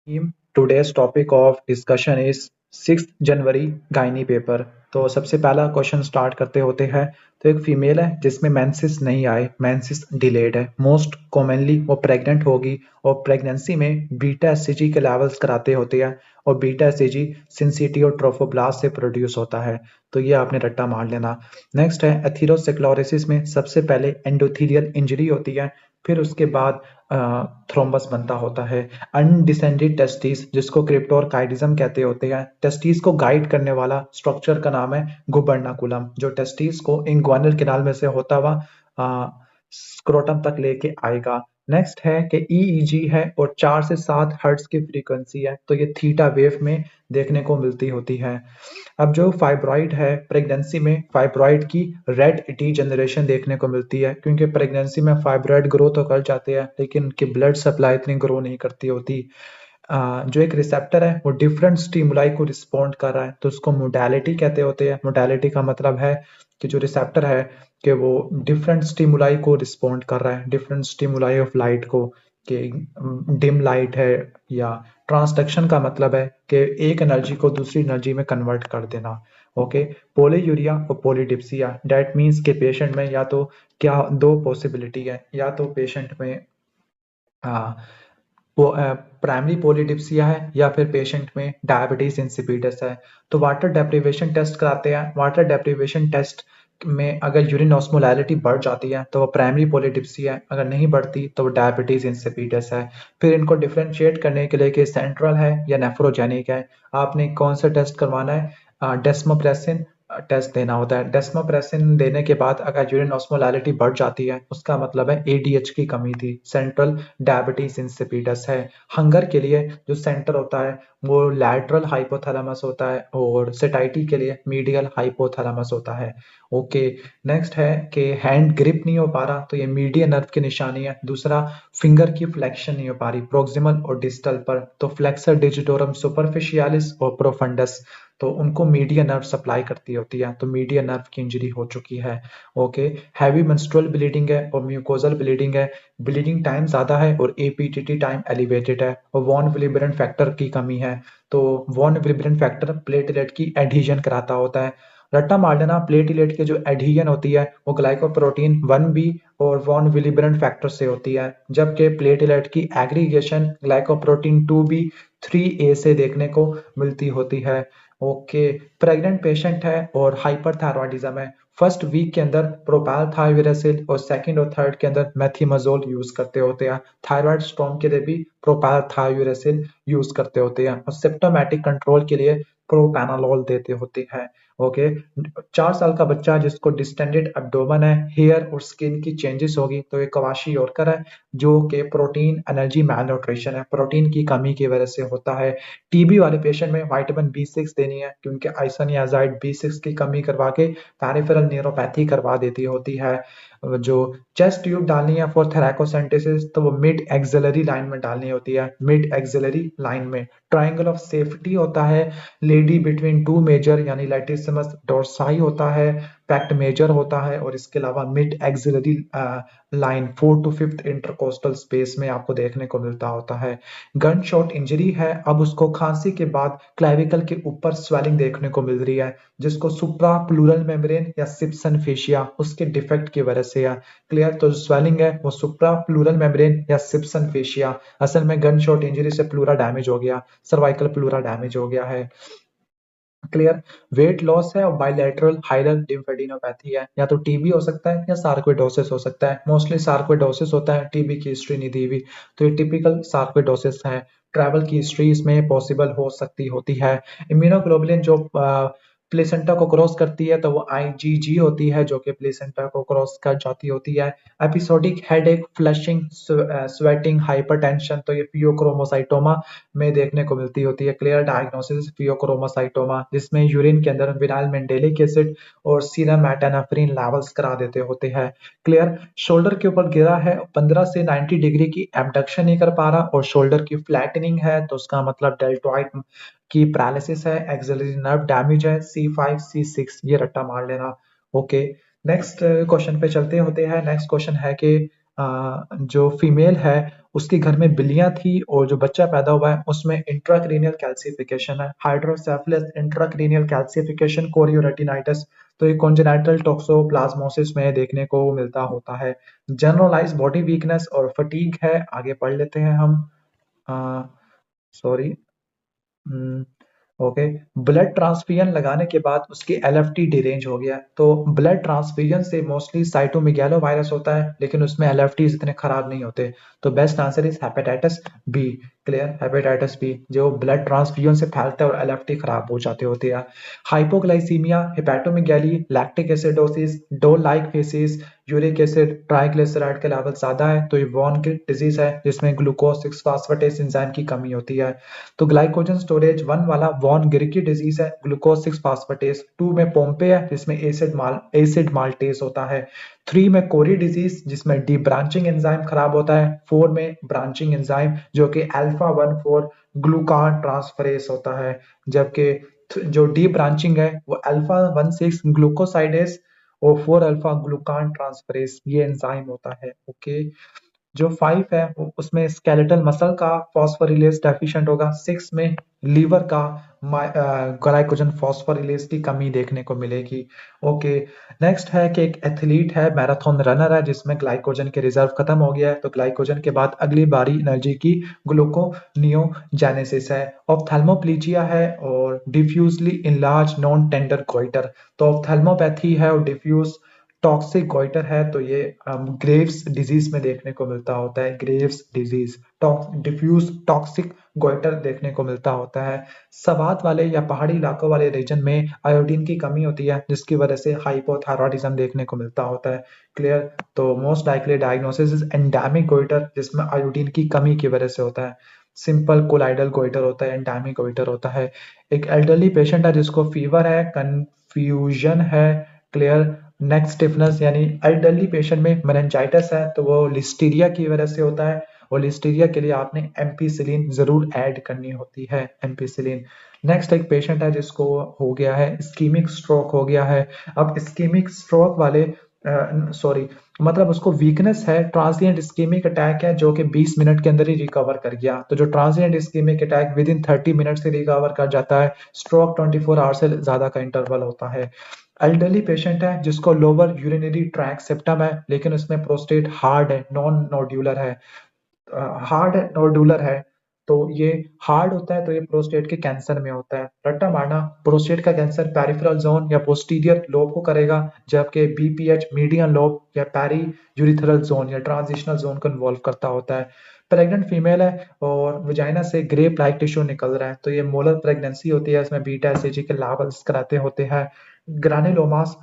Team, today's topic of discussion is 6 January gynae paper. तो सबसे पहला क्वेश्चन स्टार्ट करते होते हैं। तो एक फीमेल है जिसमें मेंसेस नहीं आए, मेंसेस डिलेड है, मोस्ट कॉमनली वो प्रेग्नेंट होगी और प्रेगनेंसी में बीटा एससीजी के लेवल्स कराते होते हैं और बीटा एससीजी सिंसिटी और ट्रोफोब्लास्ट से प्रोड्यूस होता है। तो ये आपने रट्टा मार लेना। नेक्स्ट है एथेरोस्क्लेरोसिस में सबसे पहले एंडोथेलियल इंजरी होती है, फिर उसके बाद थ्रोम्बस बनता होता है। अनडिसेंडेड टेस्टिस जिसको क्रिप्टोरकाइडिज्म कहते होते हैं, टेस्टिस को गाइड करने वाला स्ट्रक्चर का नाम है गुबर्नाकुलम, जो टेस्टिस को इंग्वानल कैनाल में से होता हुआ स्क्रोटम तक लेके आएगा। नेक्स्ट है कि ईईजी है और 4 से 7 हर्ट्ज की फ्रीक्वेंसी है, तो ये थीटा वेव में देखने को मिलती होती है। अब जो फाइब्रॉइड है, प्रेगनेंसी में फाइब्रॉइड की रेड डीजेनरेशन देखने को मिलती है, क्योंकि प्रेगनेंसी में फाइब्रॉइड ग्रो तो कर जाते हैं लेकिन उनकी ब्लड सप्लाई इतनी ग्रो नहीं करती होती। जो एक रिसेप्टर है वो डिफरेंट स्टिमुलाई को रिस्पॉन्ड कर रहा है, तो उसको मोडालिटी कहते होते हैं। मोडालिटी का मतलब है कि जो रिसेप्टर है कि वो डिफरेंट स्टिमुलाई को रिस्पॉन्ड कर रहा है, डिफरेंट स्टिमुलाई ऑफ लाइट को, कि डिम लाइट है, या ट्रांसडक्शन का मतलब है कि एक एनर्जी को दूसरी एनर्जी में कन्वर्ट कर देना। ओके, पोलीयूरिया और पोलीडिप्सिया, डेट मीन्स के पेशेंट में या तो क्या दो पॉसिबिलिटी है, या तो पेशेंट में वो प्राइमरी पोलीडिप्सिया है या फिर पेशेंट में डायबिटीज इंसिपिडस है। तो वाटर डेप्रिवेशन टेस्ट कराते हैं। वाटर डेप्रिवेशन टेस्ट में अगर यूरिन ऑस्मोलैरिटी बढ़ जाती है तो वो प्राइमरी पोलीडिप्सिया है, अगर नहीं बढ़ती तो वो डायबिटीज इंसिपिडस है। फिर इनको डिफरेंशिएट करने के लिए कि सेंट्रल है या नेफ्रोजेनिक है, आपने कौन सा टेस्ट करवाना है, डेस्मोप्रेसिन टेस्ट देना होता है। डेस्मोप्रेसिन देने के बाद अगर यूरिन ऑस्मोलैरिटी बढ़ जाती है उसका मतलब है एडीएच की कमी थी, सेंट्रल डायबिटीज इंसिपिडस है। हंगर के लिए जो सेंटर होता है वो लैटरल हाइपोथैलेमस होता है और सेटाइटी के लिए मीडियल हाइपोथैलेमस होता है। ओके, नेक्स्ट है कि हैंड ग्रिप नहीं हो पा रहा, तो ये मीडियन नर्व की निशानी है। दूसरा, फिंगर की फ्लेक्शन नहीं हो पा रही प्रोक्सिमल और डिस्टल पर, तो फ्लेक्सर डिजिटोरम सुपरफिशियालिस और प्रोफंडस, तो उनको मीडियन नर्व सप्लाई करती होती है, तो मीडियन नर्व की इंजरी हो चुकी है। ओके, हैवी मेंस्ट्रुअल ब्लीडिंग है और म्यूकोजल ब्लीडिंग है, ब्लीडिंग टाइम ज्यादा है और एपीटीटी टाइम एलिवेटेड है और वॉन विलिब्रेंट फैक्टर की कमी है। तो वॉन विलिब्रेंट फैक्टर प्लेटलेट की एडहीजन कराता होता है। रट्टा मार लेना, प्लेटलेट की जो एडहीजन होती है वो ग्लाइकोप्रोटीन 1b और वॉन विलिब्रेंट फैक्टर से होती है, जबकि प्लेटलेट की एग्रीगेशन ग्लाइकोप्रोटीन 2b 3a से देखने को मिलती होती है। ओके, प्रेग्नेंट पेशेंट है और हाइपरथायरॉयडिज्म है। फर्स्ट वीक के अंदर प्रोपाल थायोरेसिल और सेकंड और थर्ड के अंदर मेथिमाजोल यूज करते होते हैं। थायराइड स्टॉर्म के लिए भी प्रोपाल थायोरेसिल यूज करते होते हैं और सिम्प्टोमेटिक कंट्रोल के लिए प्रोपैनालोल देते होते हैं। ओके, 4 साल का बच्चा जिसको डिस्टेंडेड एब्डोमेन है, हेयर और स्किन की चेंजेस होगी, तो ये कवाशी योरकर है जो कि प्रोटीन एनर्जी मैलन्यूट्रिशन है, प्रोटीन की कमी की वजह से होता है। टीबी वाले पेशेंट में विटामिन बी6 देनी है, क्योंकि आइसोनियाजाइड बी6 की कमी करवा के पेरिफेरल न्यूरोपैथी करवा देती होती है। जो चेस्ट ट्यूब डालनी है फॉर थैलेकोसेंटेसिस, तो वो मिड एक्सिलरी लाइन में डालनी होती है, मिड एक्सिलरी लाइन में। ट्रायंगल ऑफ सेफ्टी होता है लेडी बिटवीन टू मेजर, यानी लैटिसिमस डोर्साई होता है, पैक्ट मेजर होता है, और इसके अलावा mid axillary line 4 to 5 intercostal space में आपको देखने को मिलता होता है। गन शॉट इंजरी है, अब उसको खांसी के बाद क्लेविकल के ऊपर स्वेलिंग देखने को मिल रही है, जिसको सुप्रा प्लूरल मेम्ब्रेन या सिप्सन फेशिया उसके डिफेक्ट की वजह से है। क्लियर, तो स्वेलिंग है वो सुप्रा प्लूरल मेम्ब्रेन या सिप्सन फेशिया, असल में गन शॉट इंजरी से प्लूरा डैमेज हो गया, सर्वाइकल प्लूरा डैमेज हो गया है। क्लियर, वेट लॉस है और बायलैटरल हाइलर लिम्फेडिनोपैथी है, या तो टीबी हो सकता है या सार्कोइडोसिस हो सकता है। मोस्टली सार्कोइडोसिस होता है, टीबी की हिस्ट्री नहीं दी हुई, तो ये टिपिकल सार्कोइडोसिस है। ट्रैवल की हिस्ट्री इसमें पॉसिबल हो सकती होती है। इम्यूनोग्लोबुलिन जो प्लेसेंटा को क्रॉस करती है तो वो आईजीजी होती है, जो कि प्लेसेंटा को क्रॉस कर जाती होती है। Episodic headache, flushing, sweating, hypertension, तो ये फियोक्रोमोसाइटोमा में देखने को मिलती होती है। क्लियर डायग्नोसिस फियोक्रोमोसाइटोमा, जिसमें यूरिन के अंदर विनाइल मेंडेलिक एसिड और सीरम एटेनाफ्रीन लेवल्स करा देते होते हैं। क्लियर, शोल्डर के ऊपर गिरा है, 15 से 90 डिग्री की एबडक्शन नहीं कर पा रहा और शोल्डर की फ्लैटनिंग है, तो उसका मतलब डेल्टॉइड की पैरालिसिस है, एक्सिलरी नर्व डैमेज है, C5 C6, ये रट्टा मार लेना। ओके, नेक्स्ट क्वेश्चन पे चलते होते हैं। नेक्स्ट क्वेश्चन है कि जो फीमेल है उसके घर में बिल्लियां थी और जो बच्चा पैदा हुआ है उसमें इंट्राक्रेनियल कैल्सिफिकेशन है, हाइड्रोसेफलस इंट्राक्रेनियल कैल्सिफिकेशन कोरियोरेटिनाइटिस। तो ये कॉन्जेनाइटल टॉक्सोप्लाज्मोसिस में देखने को मिलता होता है। जनरलाइज बॉडी वीकनेस और फटीग है, आगे पढ़ लेते हैं हम। Sorry, okay. ब्लड ट्रांसफ्यूजन लगाने के बाद उसकी एलएफटी डिरेंज हो गया। तो ब्लड ट्रांसफ्यूजन से मोस्टली साइटोमेगालो वायरस होता है, लेकिन उसमें एलएफटी इतने खराब नहीं होते। तो best answer is hepatitis B. Clear, hepatitis B जो ब्लड ट्रांसफ्यूजन से फैलता है और एलएफटी खराब हो जाते होते हैं। हाइपोग्लाइसीमिया, हेपेटोमेगाली, लैक्टिक एसिडोसिस, डोल like faces, uric acid, triglyceride के लेवल ज्यादा है तो ये वॉन की डिजीज है जिसमें ग्लूकोज 6 फास्फेटेस एंजाइम की कमी होती है। तो ग्लाइकोजन स्टोरेज 1 वाला वॉन गिरकी डिजीज है, ग्लूकोज 6 फास्फेटेस। 2 में पोम्पे है जिसमें एसिड माल्टेस होता है। 3 में कोरी डिजीज जिसमें डी ब्रांचिंग एंजाइम खराब होता है। 4 में ब्रांचिंग एंजाइम जो कि अल्फा 1,4 ग्लूकान ट्रांसफरेस होता है, जबकि जो डी ब्रांचिंग है वो अल्फा 1,6 ग्लूकोसाइडेस और 4 अल्फा ग्लूकान ट्रांसफरेस ये एंजाइम होता है। ओके। जो 5 है उसमें स्केलेटल मसल का फॉस्फोरिलेज डेफिशिएंट होगा। 6 में लीवर का ग्लाइकोजन फॉस्फोरिलेज की कमी देखने को मिलेगी। ओके। नेक्स्ट है कि एक एथलीट है, मैराथन रनर है जिसमें ग्लाइकोजन के रिजर्व खत्म हो गया है, तो ग्लाइकोजन के बाद अगली बारी एनर्जी की ग्लूकोनियोजेनेसिस है। ऑप्थेल्मोप्लीजिया है और डिफ्यूजली इनलार्ज नॉन टेंडर गोइटर। तो ऑप्थेल्मोपैथी है और डिफ्यूज टॉक्सिक गोइटर है, तो ये ग्रेव्स डिजीज में देखने को मिलता होता है। Graves disease diffuse toxic goitre देखने को मिलता होता है। सवात वाले या पहाड़ी इलाकों वाले रीजन में आयोडीन की कमी होती है जिसकी वजह से हाइपोथायरॉयडिज्म देखने को मिलता होता है। क्लियर। तो most likely diagnosis is endemic goitre जिसमें आयोडीन की कमी की वजह से होता है। सिंपल कोलाइडल गोइटर होता है, एंडेमिक गोइटर होता है। एक एल्डरली पेशेंट है जिसको फीवर है, कंफ्यूजन है। क्लियर। नेक स्टिफनेस यानी एल्डरली पेशेंट में मेनिंजाइटिस है तो वो लिस्टीरिया की वजह से होता है, और लिस्टीरिया के लिए आपने एम्पीसिलिन जरूर ऐड करनी होती है, एम्पीसिलिन। नेक्स्ट एक पेशेंट है जिसको हो गया है इस्कीमिक स्ट्रोक हो गया है। अब इस्कीमिक स्ट्रोक वाले सॉरी, मतलब उसको वीकनेस है, ट्रांसिएंट इस्कीमिक अटैक है जो कि 20 मिनट के अंदर ही रिकवर कर गया। तो जो transient ischaemic attack with in 30 minute से रिकवर कर जाता है, स्ट्रोक 24 आवर से ज्यादा का इंटरवल होता है। एल्डरली पेशेंट है जिसको लोअर यूरिनरी ट्रैक सेप्टम है लेकिन उसमें प्रोस्टेट हार्ड है, नॉन नोड्यूलर है। हार्ड नोडुलर है तो ये हार्ड होता है तो ये प्रोस्टेट के कैंसर में होता है। रट्टा मारना, प्रोस्टेट का कैंसर पेरिफेरल जोन या पोस्टीरियर लोब को करेगा, जबकि बीपीएच मीडियन लोब या पेरी यूरिथरल जोन या ट्रांजिशनल जोन को इन्वॉल्व करता होता है। प्रेग्नेंट फीमेल है और वजाइना से ग्रेप लाइक टिश्यू निकल रहा है तो ये मोलर प्रेगनेंसी होती है, इसमें बीटा एसएजी के लेवल्स कराते होते हैं। ग्रानुलोमास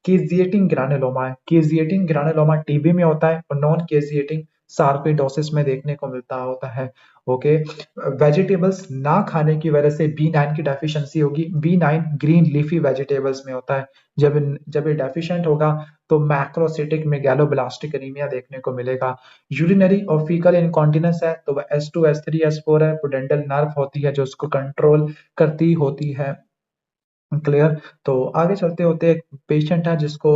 केजिएटिंग ग्रानुलोमा है, केजिएटिंग ग्रानुलोमा टीबी में होता है और नॉन केजिएटिंग सार्कोइडोसिस में देखने को मिलता होता है। ओके। वेजिटेबल्स ना खाने की वजह से B9 की डेफिशिएंसी होगी। B9 ग्रीन लीफी वेजिटेबल्स में होता है। जब ये डेफिशिएंट होगा तो मैक्रोसिटिक मेगालोब्लास्टिक एनीमिया देखने को मिलेगा। यूरिनरी और फीकल इनकॉन्टिनेंस है तो वह S2 S3 S4 है, पुडेंटल नर्व होती है जो उसको कंट्रोल करती होती है। क्लियर। तो आगे चलते होते एक पेशेंट है जिसको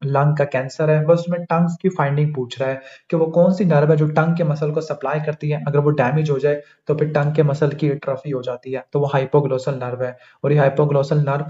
लंग का कैंसर है, बस उसमें टंग्स की फाइंडिंग पूछ रहा है कि वो कौन सी नर्व है जो टंग के मसल को सप्लाई करती है, अगर वो डैमेज हो जाए तो फिर टंग के मसल की एट्रोफी हो जाती है, तो वो हाइपोग्लोसल नर्व है। और ये हाइपोग्लोसल नर्व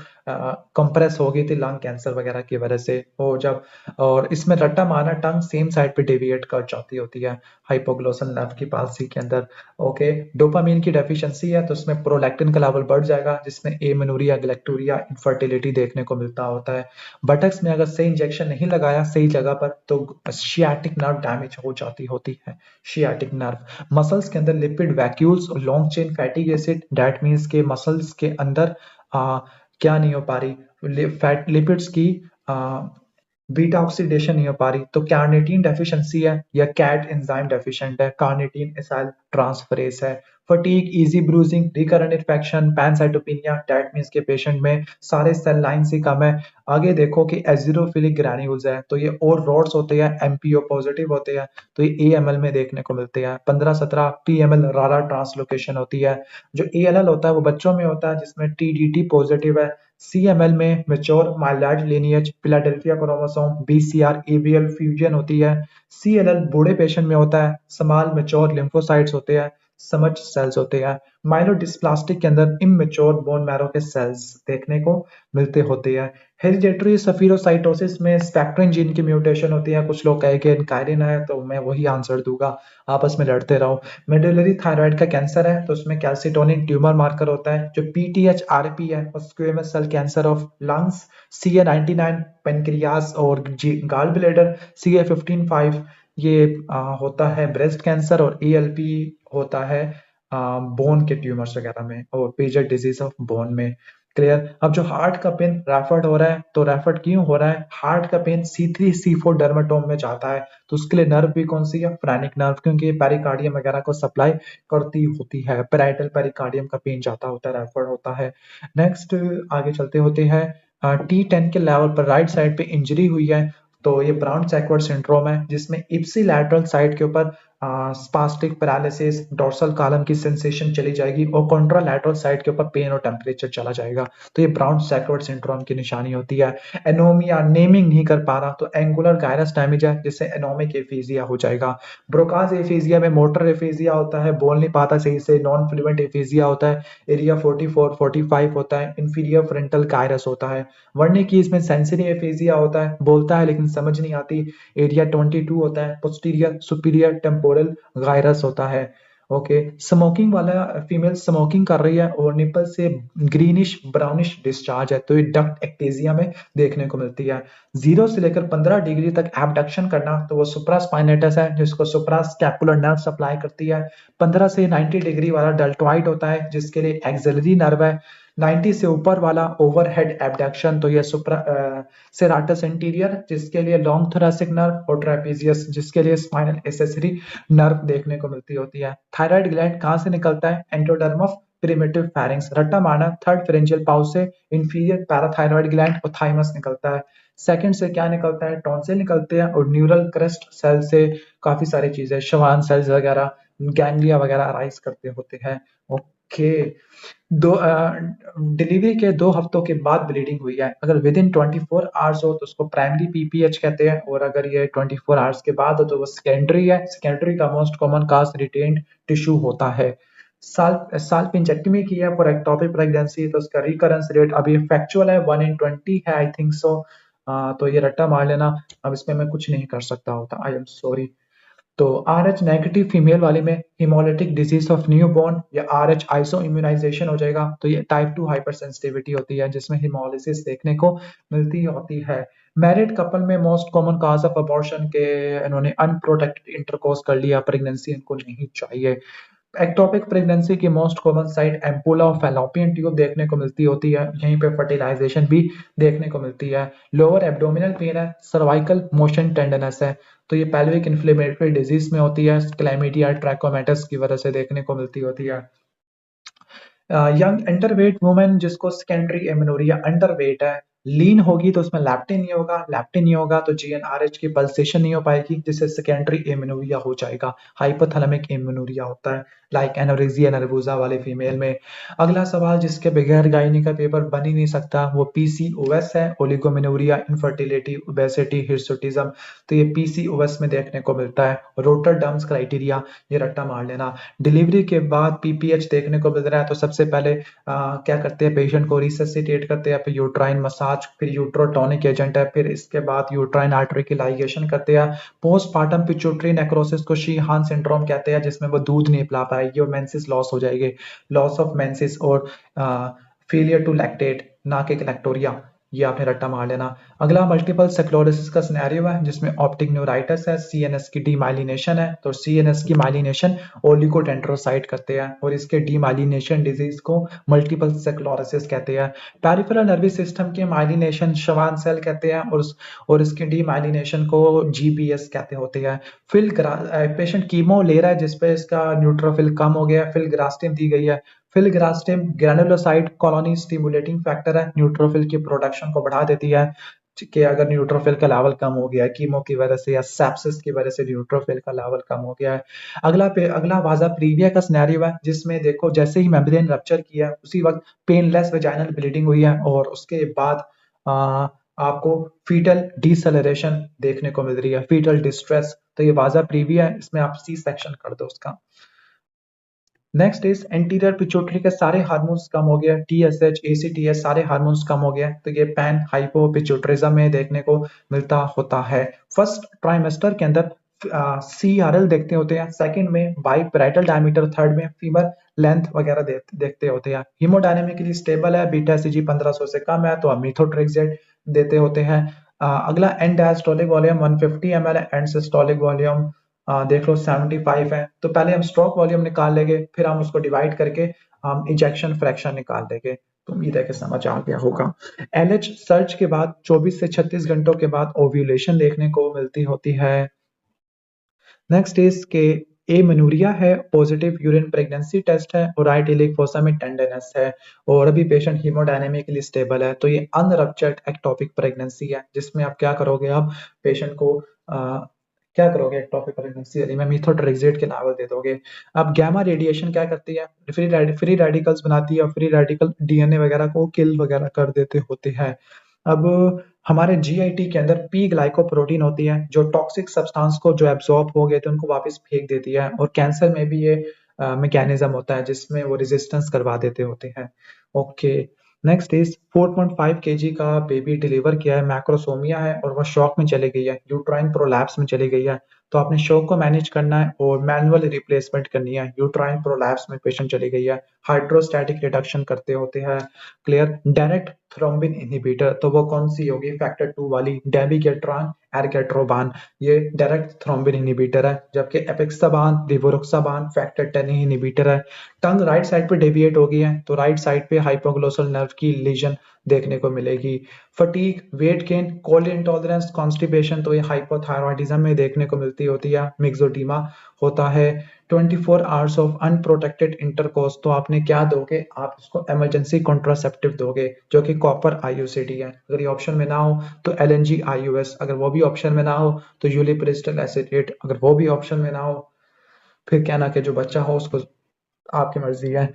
कंप्रेस हो गई थी लंग कैंसर वगैरह की वजह से, वो जब और इसमें रट्टा मारना टंग सेम साइड पे डेविएट कर जाती होती है हाइपोग्लोसल नर्व की पाल्सी के अंदर। ओके। डोपामीन की डेफिशिएंसी है तो उसमें प्रोलैक्टिन का लेवल बढ़ जाएगा जिसमें एमेनोरिया, गैलेक्टोरिया, इनफर्टिलिटी देखने को मिलता होता है। बटक्स में अगर सही इंजेक्शन नहीं लगाया सही जगह पर तो शियाटिक नर्व डैमेज हो जाती होती है, शियाटिक नर्व। मसल्स के अंदर लिपिड वैक्यूल्स और long chain fatty acid, that means के मसल्स के अंदर क्या नहीं हो पा रही, फैट लिपिड्स की बीटा ऑक्सीडेशन नहीं हो पा रही, तो कार्निटीन डेफिशिएंसी है या कैट एंजाइम डेफिशिएंट है, कार्निटीन एसाइल ट्रांसफरेज है। Fatigue, easy bruising, recurrent infection, pancytopenia, that means के पेशेंट में सारे सेल लाइन से कम है। आगे देखो कि एजिडोफिलिक ग्रैन्यूल्स है तो ये और रॉड्स होते हैं, एमपीओ पॉजिटिव होते हैं तो ये एएमएल में देखने को मिलते हैं। 15-17 पीएमएल रारा ट्रांसलोकेशन होती है। जो एएलएल होता है वो बच्चों में होता है जिसमें टीडीटी पॉजिटिव है, CML में mature myeloid lineage Philadelphia chromosome BCR ABL fusion होती है। CLL बूढ़े पेशेंट में होता है। स्मॉल मेच्योर लिम्फोसाइट्स होते हैं, समझ सेल्स होते हैं। माइलोडिस्प्लास्टिक के अंदर इमेच्योर बोन मैरो के सेल्स देखने को मिलते होते हैं। हेरिडेटरी सफीरोसाइटोसिस में स्पेक्ट्रिन जीन की म्यूटेशन होती है। कुछ लोग कहे कि कायरिन है, तो मैं वही आंसर दूंगा, आपस में लड़ते रहो। मेडुलरी थायराइड का कैंसर है तो उसमें कैल्सिटोनिन ट्यूमर मार्कर होता है। जो PTH-RP है और squamous cell cancer of lungs, CA-99 pancreas और गाल ब्लेडर, CA-15-5 ये होता है ब्रेस्ट कैंसर, और ALP होता है बोन के ट्यूमर्स वगैरह में, और पेजर डिजीज ऑफ बोन में। क्लियर। अब जो हार्ट का पेन रेफर्ड हो रहा है, तो रेफर्ड क्यों हो रहा है? हार्ट का पेन C3-C4 डर्मेटोम में जाता है, तो उसके लिए नर्व भी कौन सी है? फ्रेनिक नर्व, क्योंकि ये पेरिकार्डियम वगैरह को सप्लाई करती होती है। पेराइटल पेरिकार्डियम का पेन जाता होता है, रेफर्ड होता है। नेक्स्ट आगे चलते होते हैं। T10 के लेवल पर राइट साइड पे इंजरी हुई है, तो ये ब्राउन सैकवर्ड सिंड्रोम है, जिसमें इप्सिलैटरल साइड के ऊपर स्पास्टिक पैरालिसिस, डोर्सल कॉलम की सेंसेशन चली जाएगी, और कॉन्ट्रालैटरल साइड के ऊपर पेन और टेम्परेचर चला जाएगा। तो ये ब्राउन सैकवर्ड सिंड्रोम की निशानी होती है। एनोमिया, नेमिंग नहीं कर पा रहा, तो एंगुलर गायरस डैमेज है, जिससे एनोमिक एफीजिया हो जाएगा। ब्रोकाज एफीजिया में मोटर एफीजिया होता है, बोल नहीं पाता सही से। नॉन फ्लुएंट एफीजिया होता है, एरिया 44-45 होता है। इंफीरियर फ्रंटल गायरस होता है। वर्निकीज में सेंसरी एफीजिया होता है, बोलता है लेकिन समझ नहीं आती, एरिया 22 होता है। पोस्टीरियर सुपीरियर टेम्पोरल गायरस होता है। ओके। स्मोकिंग वाला, फीमेल स्मोकिंग कर रही है और निपल से ग्रीनिश ब्राउनिश डिस्चार्ज है, तो ये डक्ट एक्टेजिया में देखने को मिलती है। 0 से लेकर 15 डिग्री तक एबडक्शन करना, तो वो सुप्रास्पाइनेटस है, जिसको सुप्रास्कैपुलर नर्व सप्लाई करती है। 15 से 90 डिग्री वाला डेल्टॉइड होता है, जिसके लिए एक्सिलरी नर्व है। 90 से ऊपर वाला ओवरहेड एबडक्शन, तो ये सेराटस एंटीरियर, जिसके लिए लॉन्ग थोरैसिक नर्व, और ट्रेपेजियस, जिसके लिए स्पाइनल एक्सेसरी नर्व देखने को मिलती होती है। थायराइड ग्लैंड कहाँ से निकलता है? एंडोडर्म ऑफ प्रिमिटिव फेरिंग्स, रट्टा मारना, थर्ड फेरेंजियल पाउच से इंफीरियर पैराथायरॉइड ग्लैंड और थाइमस निकलता है। सेकंड से क्या निकलता है? टॉन्सिल निकलते हैं, और न्यूरल क्रस्ट सेल से काफी सारी चीजें, शवान सेल्स वगैरह, गैंग्लिया वगैरह अराइज करते होते हैं। ओके। दो डिलीवरी के 2 हफ्तों के बाद ब्लीडिंग हुई है, अगर विद इन 24 आवर्स हो तो उसको प्राइमरी PPH कहते हैं, और अगर ये 24 आवर्स के बाद हो तो वो सेकेंडरी है। सेकेंडरी का most common cause retained tissue होता है। साल्पिंजेक्टमी की है फॉर एक्टोपिक प्रेगनेंसी, तो उसका रिकरेंस रेट अभी फैक्चुअल है 1 in 20 है, आई थिंक सो। तो ये रट्टा मार लेना, अब इसमें मैं कुछ नहीं कर सकता होता, आई एम सॉरी। तो RH नेगेटिव फीमेल वाले में हिमोलिटिक डिजीज ऑफ न्यूबॉर्न या RH आइसो इम्यूनाइजेशन हो जाएगा, तो ये टाइप 2 हाइपर सेंसिटिविटी होती है, जिसमें हिमोलिसिस देखने को मिलती होती है। मैरिड कपल में most common cause of abortion के इन्होंने अनप्रोटेक्टेड इंटरकोर्स कर लिया, प्रेगनेंसी इनको नहीं चाहिए। एक्टोपिक प्रेगनेंसी की मोस्ट कॉमन साइट एम्पुला और फैलोपियन ट्यूब देखने को मिलती होती है, यहीं पे फर्टिलाइजेशन भी देखने को मिलती है। लोअर एब्डोमिनल पेन है, सर्वाइकल मोशन टेंडरनेस है, तो ये पेल्विक इन्फ्लेमेटरी डिजीज में होती है, क्लैमिडिया ट्रैकोमेटस की वजह से देखने को मिलती होती है। यंग अंडरवेट वुमेन जिसको सेकेंडरी एमेनोरिया, अंडरवेट है, लीन होगी तो उसमें लैप्टिन नहीं होगा, लैप्टिन नहीं होगा तो GnRH की पल्सेशन नहीं हो पाएगी, जिससे सेकेंडरी एमेनोरिया हो जाएगा। हाइपोथैलेमिक एमेनोरिया होता है, लाइक एनोरेक्सिया नर्वोसा वाले फीमेल में। अगला सवाल जिसके बगैर गायनी का पेपर बन ही नहीं सकता, वो PCOS है, ओलिगोमेनोरिया, इनफर्टिलिटी, ओबेसिटी, हिर्सुटिज्म, तो ये PCOS में देखने को मिलता है। रोटरडम्स क्राइटेरिया, ये रट्टा मार लेना। डिलीवरी के बाद PPH देखने को मिल रहा है, तो सबसे पहले क्या करते हैं, पेशेंट को रिससिटेट करते हैं, फिर यूट्राइन मसाज, फिर यूट्रोटॉनिक एजेंट है, फिर इसके बाद यूट्राइन आर्टरी की लाइगेशन करते हैं। पोस्टपार्टम पिट्यूटरी नेक्रोसिस को शीहान सिंड्रोम कहते हैं, जिसमें वो दूध नहीं पिला पाएगी और मेंसेस लॉस हो जाएगी, लॉस ऑफ मेंसेस, और फेलियर टू लैक्टेट, ना कि लैक्टोरिया, ये आपने रट्टा मार लेना। अगला मल्टीपल स्क्लेरोसिस का सिनेरियो है, जिसमें ऑप्टिक न्यूराइटिस है, CNS की डीमाइलिनेशन है, तो CNS की माइलिनेशन ओलिगोडेंड्रोसाइट करते हैं, और इसके डीमाइलिनेशन डिजीज को मल्टीपल स्क्लेरोसिस कहते हैं। पेरिफेरल नर्वस सिस्टम के माइलिनेशन शवान सेल कहते हैं, और इसके डीमाइलिनेशन को GPS कहते होते हैं। पेशेंट कीमो ले रहा है, जिसपे इसका न्यूट्रोफिल कम हो गया, फिलग्रास्टिन दी गई है। फिलग्रास्टिन ग्रैनुलोसाइट कॉलोनी स्टिमुलेटिंग फैक्टर है, न्यूट्रोफिल की प्रोडक्शन को बढ़ा देती है। कि अगर न्यूट्रोफिल का लेवल कम हो गया है कीमो की वजह से या सेप्सिस की वजह से न्यूट्रोफिल का लेवल कम हो गया है। अगला वाजा प्रीविया का सिनेरियो है जिसमें देखो जैसे ही मेम्ब्रेन रप्चर किया उसी वक्त पेनलेस वेजाइनल ब्लीडिंग हुई है और उसके बाद आ, आपको फीटल डिसेलरेशन देखने को मिल रही है, फीटल डिस्ट्रेस। तो ये वाजा प्रीविया है, इसमें आप सी सेक्शन कर दो उसका। नेक्स्ट इज एंटीरियर पिट्यूटरी के सारे हार्मोन्स कम हो गया, टीएसएच एसीटीएस सारे हार्मोन्स कम हो गया, तो ये पैन हाइपोपिट्यूटरिज्म में देखने को मिलता होता है। फर्स्ट ट्राइमेस्टर के अंदर सीआरएल देखते होते हैं, सेकंड में बाइपैराइटल डायमीटर, थर्ड में फीमर लेंथ वगैरह देखते होते हैं। हीमोडायनेमिकली स्टेबल है, बीटा सीजी 1500 से कम है तो हम मिथोट्रेक्सेट देते होते हैं। अगला एंड डायस्टोलिक वॉल्यूम 150 ml है, एंड सिस्टोलिक वॉल्यूम देख लो 75 है। तो पहले हम स्ट्रोक वॉल्यूम निकाल लेंगे, फिर हम उसको डिवाइड करके हम इजेक्शन फ्रैक्शन निकाल लेंगे। तो उम्मीद है कि समझ आ गया होगा। एलएच सर्च के बाद 24 से 36 घंटों के बाद ओव्यूलेशन देखने को मिलती होती है। नेक्स्ट इज के एमेनूरिया है, पॉजिटिव यूरिन प्रेगनेंसी टेस्ट है और राइट इलिक फोसा में टेंडरनेस है और अभी पेशेंट हीमोडायनेमिकली स्टेबल है। तो ये अनरप्चर्ड एक्टोपिक प्रेगनेंसी है जिसमें आप क्या करोगे, आप पेशेंट को क्या करोगे, एक्टोपिक प्रेगनेंसी वाली में मीथोट्रेक्सेट के लेवल दे दोगे। अब गामा रेडिएशन क्या करती है, फ्री रेडिकल्स बनाती है और फ्री रेडिकल डीएनए वगैरह को किल वगैरह कर देते होते हैं। अब हमारे जीआईटी के अंदर पी ग्लाइकोप्रोटीन होती है जो टॉक्सिक सब्सटेंस को जो एब्जॉर्ब हो गए थे उनको वापस फेंक देती है, और कैंसर में भी ये मैकेनिज्म होता है जिसमें वो रेजिस्टेंस करवा देते होते हैं। ओके, नेक्स्ट इज 4.5 केजी का बेबी डिलीवर किया है, मैक्रोसोमिया है और वह शॉक में चली गई है, यूट्राइन प्रोलैप्स में चली गई है। तो आपने शॉक को मैनेज करना है और मैनुअल रिप्लेसमेंट करनी है। यूट्राइन प्रोलैप्स में पेशेंट चली गई है, हाइड्रोस्टैटिक रिडक्शन करते होते हैं। क्लियर। डायरेक्ट थ्रोम्बिन इनहिबिटर, तो वो कौन सी होगी, फैक्टर 2 वाली डेबिगेट्रॉन एर्गेट्रोबान, ये डायरेक्ट थ्रोम्बिन इनहिबिटर है। जबकि एपेक्साबान रिवोरुक्साबान फैक्टर 10 इनहिबिटर है। टंग राइट साइड पे डेविएट हो गई है तो राइट साइड पे हाइपोग्लोसल नर्व की लीजन देखने को मिलेगी। Fatigue, weight gain, cold intolerance, constipation, तो ये हाइपोथायरॉयडिज्म में देखने को मिलती होती है। मिक्सोडीमा होता है। 24 आवर्स ऑफ अनप्रोटेक्टेड इंटरकोर्स, तो आपने क्या दोगे, आप उसको इमरजेंसी कॉन्ट्रासेप्टिव दोगे जो कि कॉपर आईयूसीडी है। अगर ये ऑप्शन में ना हो तो एलएनजी आईयूएस, अगर वो भी ऑप्शन में ना हो तो यूलिप्रिस्टल एसिटेट, अगर वो भी ऑप्शन में ना हो फिर कहना कि जो बच्चा हो उसको, आपकी मर्जी है।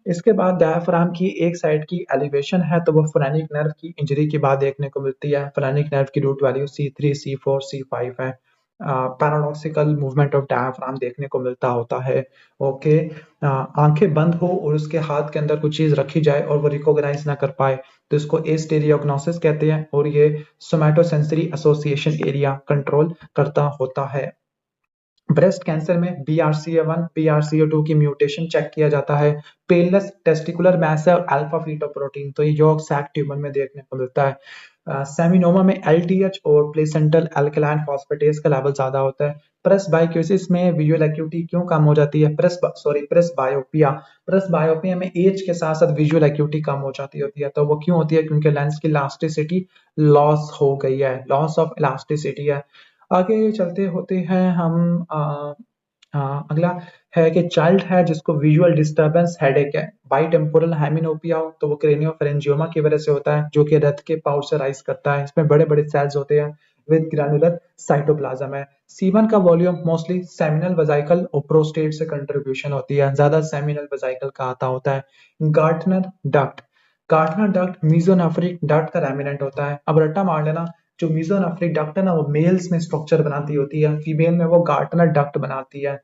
इसके बाद डायफ्राम की एक साइड की एलिवेशन है तो वो फ्रेनिक नर्व की इंजरी के बाद देखने को मिलती है। फ्रेनिक नर्व की root value C3, C4, C5 है। पैराडॉक्सिकल मूवमेंट ऑफ डायफ्राम देखने को मिलता होता है। ओके, आंखें बंद हो और उसके हाथ के अंदर कुछ चीज रखी जाए और वो रिकॉग्नाइज ना कर पाए तो इसको एस्टेरियोग्नोसिस कहते हैं और ये सोमैटोसेंसरी एसोसिएशन एरिया कंट्रोल करता होता है। ब्रेस्ट कैंसर में BRCA1 BRCA2 की म्यूटेशन चेक किया जाता है। पेलस टेस्टिकुलर मास है और अल्फा फीटोप्रोटीन, तो ये यॉर्क सैक ट्यूमर में देखने को मिलता है। सेमिनोमा में LDH और प्लेसेंटल अल्कलाइन फॉस्फेटेज का लेवल ज्यादा होता है। प्रेसबायोप्सिस में विजुअल एक्यूटी क्यों कम हो जाती है, प्रेसबायोपिया में एज के साथ साथ विजुअल एक्यूटी कम हो जाती होती है। तो वो क्यों होती है, क्योंकि लेंस की इलास्टिसिटी लॉस हो गई है, लॉस ऑफ इलास्टिसिटी है। आगे चलते होते हैं हम। अगला है कि चाइल्ड है जिसको विजुअल डिस्टरबेंस हेडेक है, बाइटेम्पोरल हेमिनोपिया हो तो वो क्रेनियोफेरेंजियोमा की वजह से होता है जो कि रक्त के पाउच से राइज करता है। इसमें बड़े बड़े सेल्स होते हैं विद ग्रैनुलर साइटोप्लाज्म है। सीवन का वॉल्यूम मोस्टली सेमिनल वेसिकल और प्रोस्टेट से कंट्रीब्यूशन होती है, ज्यादा सेमिनल वेसिकल का आता होता है। Gartner duct, Gartner duct mesonephric duct का रेमिनेंट होता है। अब रट्टा मार लेना, जो मीजोनेफ्रिक डक्ट है ना वो मेल्स में स्ट्रक्चर बनाती होती है, फीमेल में वो गार्टनर डक्ट बनाती है।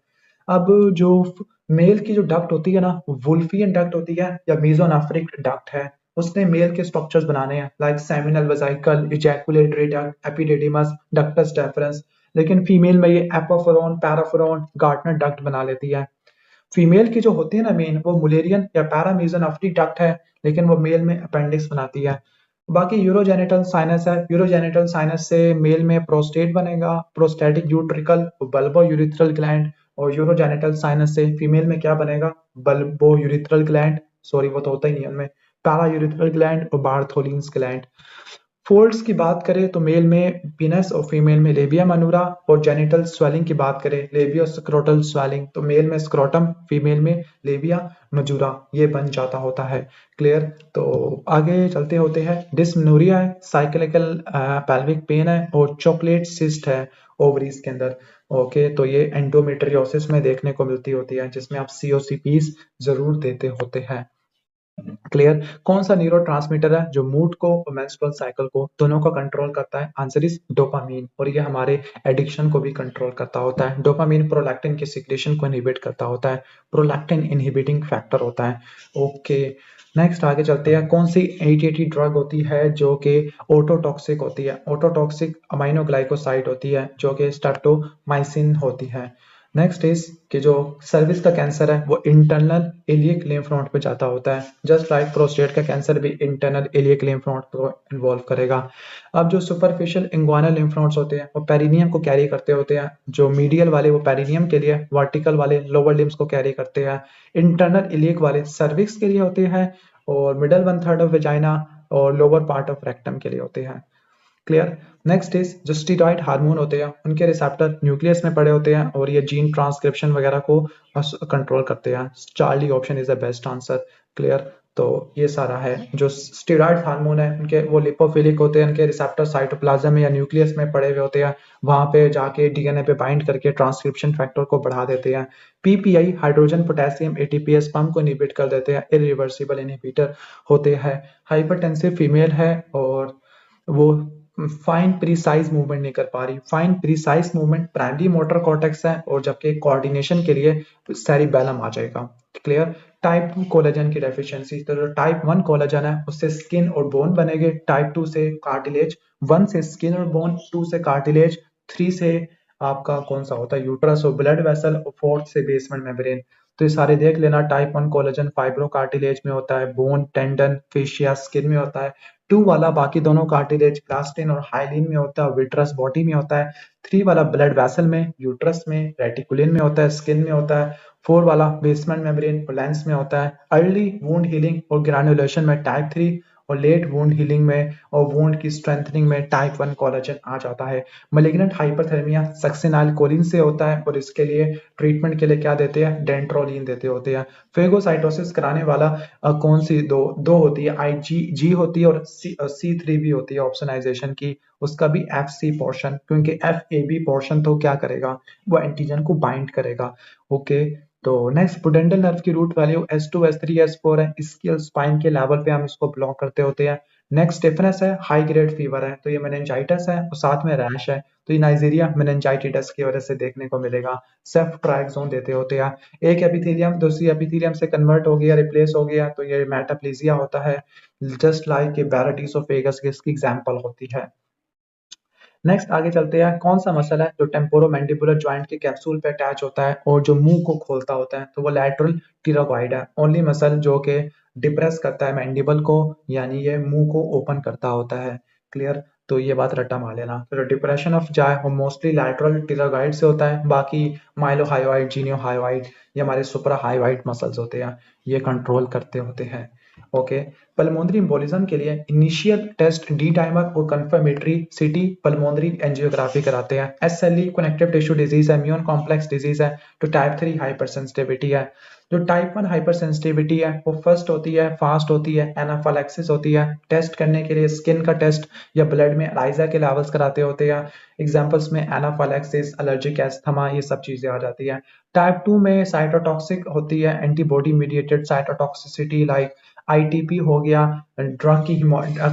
अब जो मेल की जो डक्ट होती है ना वुल्फियन डक्ट होती है या मीजोनेफ्रिक डक्ट है, उसने मेल के स्ट्रक्चर्स बनाने हैं like seminal vesicle, ejaculatory duct, epididymis, ductus deference. लेकिन फीमेल में ये एपोफोरॉन, पैराफोरॉन, गार्टनर डक्ट बना लेती है। फीमेल की जो होती है ना मेन, वो मुलेरियन या पैरामीजोनेफ्रिक डक्ट है लेकिन वो मेल में अपेंडिक्स बनाती है। बाकी यूरोजेनिटल साइनस है, यूरोजेनिटल साइनस से मेल में प्रोस्टेट बनेगा, prostatic utricle, bulbo urethral gland, और यूरोजेनिटल साइनस से फीमेल में क्या बनेगा, बल्बो यूरिथ्रल ग्लैंड, सॉरी वो तो होता ही नहीं है उनमें, पैरा यूरिथ्रल ग्लैंड और बार्थोलिन्स ग्लैंड। फोल्ड्स की बात करें तो मेल में पीनस और फीमेल में लेबिया मनूरा, और जेनिटल स्वेलिंग की बात करें लेबियो स्क्रोटल स्वेलिंग, तो मेल में स्क्रोटम, फीमेल में लेबिया मजूरा, ये बन जाता होता है। क्लियर। तो आगे चलते होते हैं। डिस्मेनोरिया है, साइक्लिकल पेल्विक पेन है, और चॉकलेट सिस्ट है ओवरीज के अंदर। ओके, तो ये एंडोमेट्रियोसिस में देखने को मिलती होती है, जिसमें आप सीओसीपीस जरूर देते होते हैं। क्लियर। कौन सा न्यूरोट्रांसमीटर है जो मूड को और मेंस्ट्रुअल साइकिल को दोनों को कंट्रोल करता है? आंसर इज डोपामीन, और ये हमारे एडिक्शन को भी कंट्रोल करता होता है। डोपामीन प्रोलैक्टिन की सिक्रेशन को इनहिबिट करता होता है, प्रोलैक्टिन इनहिबिटिंग फैक्टर होता है। ओके, नेक्स्ट आगे चलते हैं। कौन सी एटीटी ड्रग होती है जो कि ओटोटॉक्सिक होती है? ओटोटॉक्सिक अमाइनोग्लाइकोसाइड होती है जो कि स्ट्रेप्टोमाइसिन होती है। नेक्स्ट इज कि जो सर्विस का कैंसर है वो इंटरनल इलियक लिम्फ नोड पे जाता होता है, जस्ट लाइक प्रोस्टेट का कैंसर भी इंटरनल इलियक लिम्फ नोड को इन्वॉल्व करेगा। अब जो सुपरफिशियल इंग्वानल लिम्फ नोड्स होते हैं वो पेरिनियम को कैरी करते होते हैं, जो मीडियल वाले वो पेरिनियम के लिए, वर्टिकल वाले लोअर लिम्स को कैरी करते हैं, इंटरनल इलियक वाले सर्विक्स के लिए होते हैं, और middle one third of vagina और लोअर पार्ट ऑफ रेक्टम के लिए होते हैं। क्लियर। नेक्स्ट इज जो स्टीरॉइड हार्मोन होते हैं उनके रिसेप्टर न्यूक्लियस में पड़े होते हैं, और ये जीन ट्रांसक्रिप्शन वगैरह को कंट्रोल करते हैं। Charlie option is the best answer. Clear. तो ये सारा है। जो स्टीरॉइड हार्मोन है उनके वो लिपोफिलिक होते हैं, उनके रिसेप्टर साइटोप्लाज्म में या न्यूक्लियस में पड़े हुए होते हैं, वहां पे जाके डीएनए पे बाइंड करके ट्रांसक्रिप्शन फैक्टर को बढ़ा देते हैं। PPI hydrogen potassium ATPase pump को इनहिबिट कर देते हैं, इरिवर्सिबल इनहिबिटर होते हैं। हाइपरटेंसिव फीमेल है, और वो फाइन प्रिसाइज मूवमेंट नहीं कर पा रही। Fine precise movement primary motor cortex है, और जबकि कोऑर्डिनेशन के लिए सेरिबेलम आ जाएगा। क्लियर। टाइप 2 कोलेजन की डेफिशिएंसी, तो जो टाइप 1 कोलेजन है उससे स्किन और बोन बनेंगे, टाइप 2 से कार्टिलेज, 1 से स्किन और बोन, 2 से कार्टिलेज, 3 से आपका कौन सा होता है यूट्रस और ब्लड वेसल, और 4th से बेसमेंट मेम्ब्रेन। तो ये सारे देख लेना। टाइप 1 कोलेजन फाइब्रो कार्टिलेज में होता है, बोन, टेंडन, फेशिया, स्किन में होता है। 2 वाला बाकी दोनों कार्टिलेज, प्लास्टिन और हाइलिन में होता है, विट्रस बॉडी में होता है। 3 वाला ब्लड वेसल में, यूट्रस में, रेटिकुलिन में होता है, स्किन में होता है। 4 वाला बेसमेंट मेम्ब्रेन और लेंस में होता है। अर्ली वुंड हीलिंग और ग्रैनुलेशन में टाइप 3, और लेट वुंड हीलिंग में और वुंड की स्ट्रेंथनिंग में टाइप 1 कोलेजन आ जाता है। मलिग्नेंट हाइपरथर्मिया सक्सिनाइलकोलिन से होता है, और इसके लिए ट्रीटमेंट के लिए क्या देते हैं? डेंट्रोलिन देते होते हैं। फेगोसाइटोसिस कराने वाला कौन सी दो दो होती है? IgG होती है, और C3 भी होती है ऑप्शनाइजेशन की। उसका भी FC पोर्शन, क्योंकि FAB पोर्शन तो क्या करेगा? वो एंटीजन को बाइंड करेगा। ओके। तो नेक्स्ट पुडेंटल नर्व की root value S2 S3 S4 है, इसकी स्पाइन के लेवल पे हम इसको ब्लॉक करते होते हैं। नेक्स्ट स्टिफनेस है, हाई ग्रेड फीवर है, तो ये मेनिंजाइटिस है, और साथ में रैश है, तो ये नाइजीरिया मेनिंजाइटिस की वजह से देखने को मिलेगा। सेफ्ट्राइक्सोन देते होते हैं। एक एपिथेलियम दूसरी एपिथेलियम से कन्वर्ट हो गया, रिप्लेस हो गया, तो ये मेटाप्लेजिया होता है, जस्ट लाइक बैराटिसोफेगस की इसकी एग्जांपल होती है। नेक्स्ट आगे चलते हैं। कौन सा मसल है जो टेम्पोरोमैंडिबुलर जॉइंट के कैप्सूल पे अटैच होता है और जो मुंह को खोलता होता है? तो वो लैटरल टिरागॉइड है, ओनली मसल जो कि डिप्रेस करता है मैंडिबल को, यानी ये मुंह को ओपन करता होता है। क्लियर। तो ये बात रट्टा मार लेना। तो डिप्रेशन ऑफ जाय वो मोस्टली लैटरल टिरागॉइड से होता है, बाकी माइलोहायोइड, जीनियोहायोइड, ये हमारे सुपराहायोइड मसल्स होते हैं, ये कंट्रोल करते होते हैं। ओके। पल्मोनरी एम्बोलिज्म के लिए इनिशियल टेस्ट डी डाइमर और कंफर्मेटरी सिटी पल्मोनरी एंजियोग्राफी कराते हैं। SLE कनेक्टिव टिश्यू डिजीज है, इम्यून कॉम्प्लेक्स डिजीज है। तो टाइप 3 हाइपर सेंसिटिविटी है। जो टाइप 1 हाइपर सेंसिटिविटी है वो फर्स्ट होती है, फास्ट होती है, एनाफाइलैक्सिस होती है। टेस्ट करने के लिए स्किन का टेस्ट या ब्लड में एलाइजा के लेवल्स कराते होते हैं। एग्जांपल्स में एनाफाइलैक्सिस, एलर्जिक एस्थमा, ये सब चीजें आ जाती है। टाइप 2 में साइटोटॉक्सिक होती है, antibody mediated cytotoxicity, like ITP हो गया, ड्रग की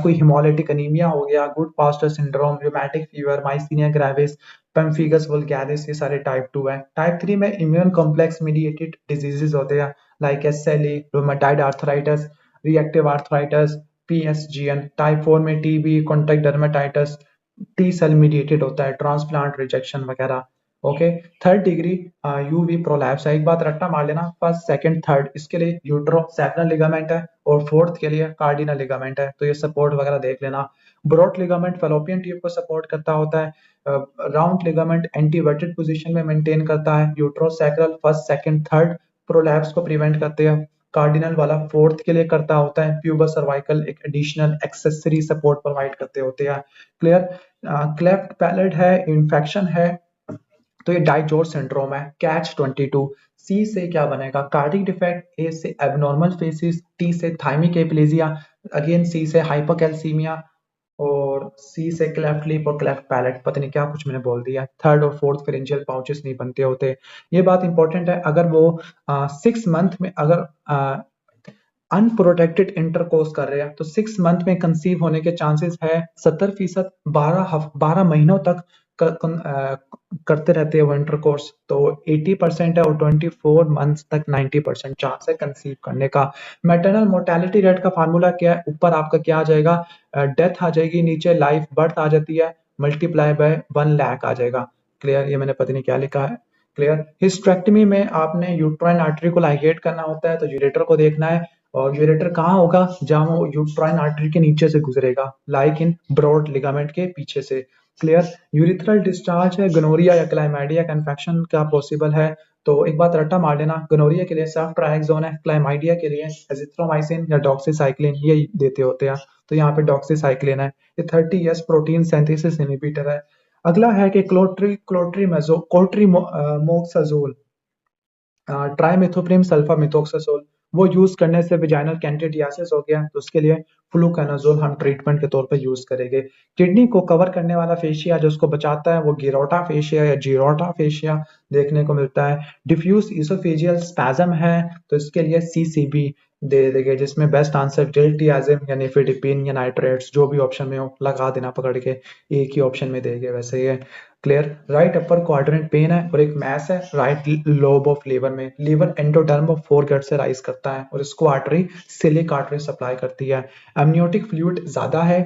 कोई हिमोलिटिक अनीमिया हो गया, Goodpasture syndrome, rheumatic fever, myasthenia gravis, pemphigus vulgaris, ये सारे टाइप 2 है। टाइप 3 में इम्यून कॉम्प्लेक्स मीडिएटेड डिजीजेस होते हैं, like SLE, rheumatoid arthritis, reactive arthritis, PSGN। Type 4 में TB, contact dermatitis, T cell mediated होता है, ट्रांसप्लांट रिजेक्शन वगैरह। Okay. Third degree UV prolapse है। एक बात रट्टा मार लेना, फर्स्ट सेकंड थर्ड इसके लिए यूट्रोसैक्रल लिगामेंट है, और फोर्थ के लिए कार्डिनल लिगामेंट है, तो ये सपोर्ट वगैरह देख लेना। ब्रॉड लिगामेंट फैलोपियन ट्यूब को सपोर्ट करता होता है। राउंड लिगामेंट एंटीवर्टेड पोजीशन में मेंटेन करता है। Uterosacral first second third prolapse को प्रिवेंट करते हैं। कार्डिनल वाला फोर्थ के लिए करता होता है, प्यूबस सर्वाइकल एक एडिशनल एक्सेसरी सपोर्ट प्रोवाइड करते होते हैं। क्लियर। क्लेफ्ट पैलेट है, इन्फेक्शन है, तो ये डाइजोर सिंड्रोम है। कैच 22। सी से क्या बनेगा? कार्डिक डिफेक्ट, ए से एबनॉर्मल फेसिस, टी से थाइमिक एप्लेजिया, अगेन सी से हाइपोकैल्सीमिया, और सी से क्लेफ्ट लिप और क्लेफ्ट पैलेट। पता नहीं क्या कुछ मैंने बोल दिया। थर्ड और फोर्थ फेरेंजियल पाउचेस नहीं बनते होते। ये बात इंपॉर्टेंट है, अगर वो 6 मंथ में अगर अनप्रोटेक्टेड इंटरकोर्स कर रहे हैं तो 6 मंथ में कंसीव होने के चांसेस है 70%। 12 महीनों तक करते रहते हैं वो इंटरकोर्स, तो 80% है, और 24 मंथ्स तक 90% चांस है कंसीव करने का। मैटरनल मोर्टेलिटी रेट का फार्मूला क्या है? ऊपर आपका क्या आ जाएगा? डेथ आ जाएगी, नीचे लाइफ बर्थ आ जाती है, मल्टीप्लाई बाय 1 लाख आ जाएगा। क्लियर। ये मैंने पता नहीं क्या लिखा है। क्लियर। हिस्टेरेक्टमी में आपने यूट्राइन आर्टरी को लाइगेट करना होता है, तो यूरेटर को देखना है, और यूरेटर कहाँ होगा? जहां वो यूट्राइन आर्टरी के नीचे से गुजरेगा, लाइक इन ब्रॉड लिगामेंट के पीछे से। क्लियर। यूरिथ्रल डिस्चार्ज है, गोनोरिया या क्लाइमाइडिया का इन्फेक्शन क्या पॉसिबल है? तो एक बात रट्टा मार लेना, गोनोरिया के लिए सेफ्ट्राइक्सोन है, क्लाइमाइडिया के लिए एजिथ्रोमाइसिन या डॉक्सीसाइक्लिन ये देते होते हैं, तो यहाँ पे डॉक्सीसाइक्लिन है। ये 30S प्रोटीन सिंथेसिस इनहिबिटर है। अगला है कि कोट्रीमोक्साजोल, ट्राइमेथोप्रिम सल्फामेथोक्साजोल, वो यूज करने से विजाइनल कैंडिडियासिस हो गया तो उसके लिए फ्लूकैनाजोल हम ट्रीटमेंट के तौर पर यूज करेंगे। किडनी को कवर करने वाला फेशिया जो उसको बचाता है वो गिरोटा फेशिया या जीरोटा फेशिया देखने को मिलता है। डिफ्यूज इसोफेजियल स्पैज्म है तो इसके लिए सीसीबी दे देंगे, जिसमें बेस्ट आंसर डिल्टियाजिम या निफेडिपिन या नाइट्रेट्स जो भी ऑप्शन में हो लगा देना पकड़ के, एक ही ऑप्शन में देंगे वैसे ये। Clear. Right upper quadrant pen है और एक मैस है राइट लोब ऑफ लीवर में। लीवर एंडोडर्म ऑफ फोरगट से राइज करता है और इसको आर्टरी सिलिक आर्टरी सप्लाई करती है। एमनियोटिक फ्लूइड ज्यादा है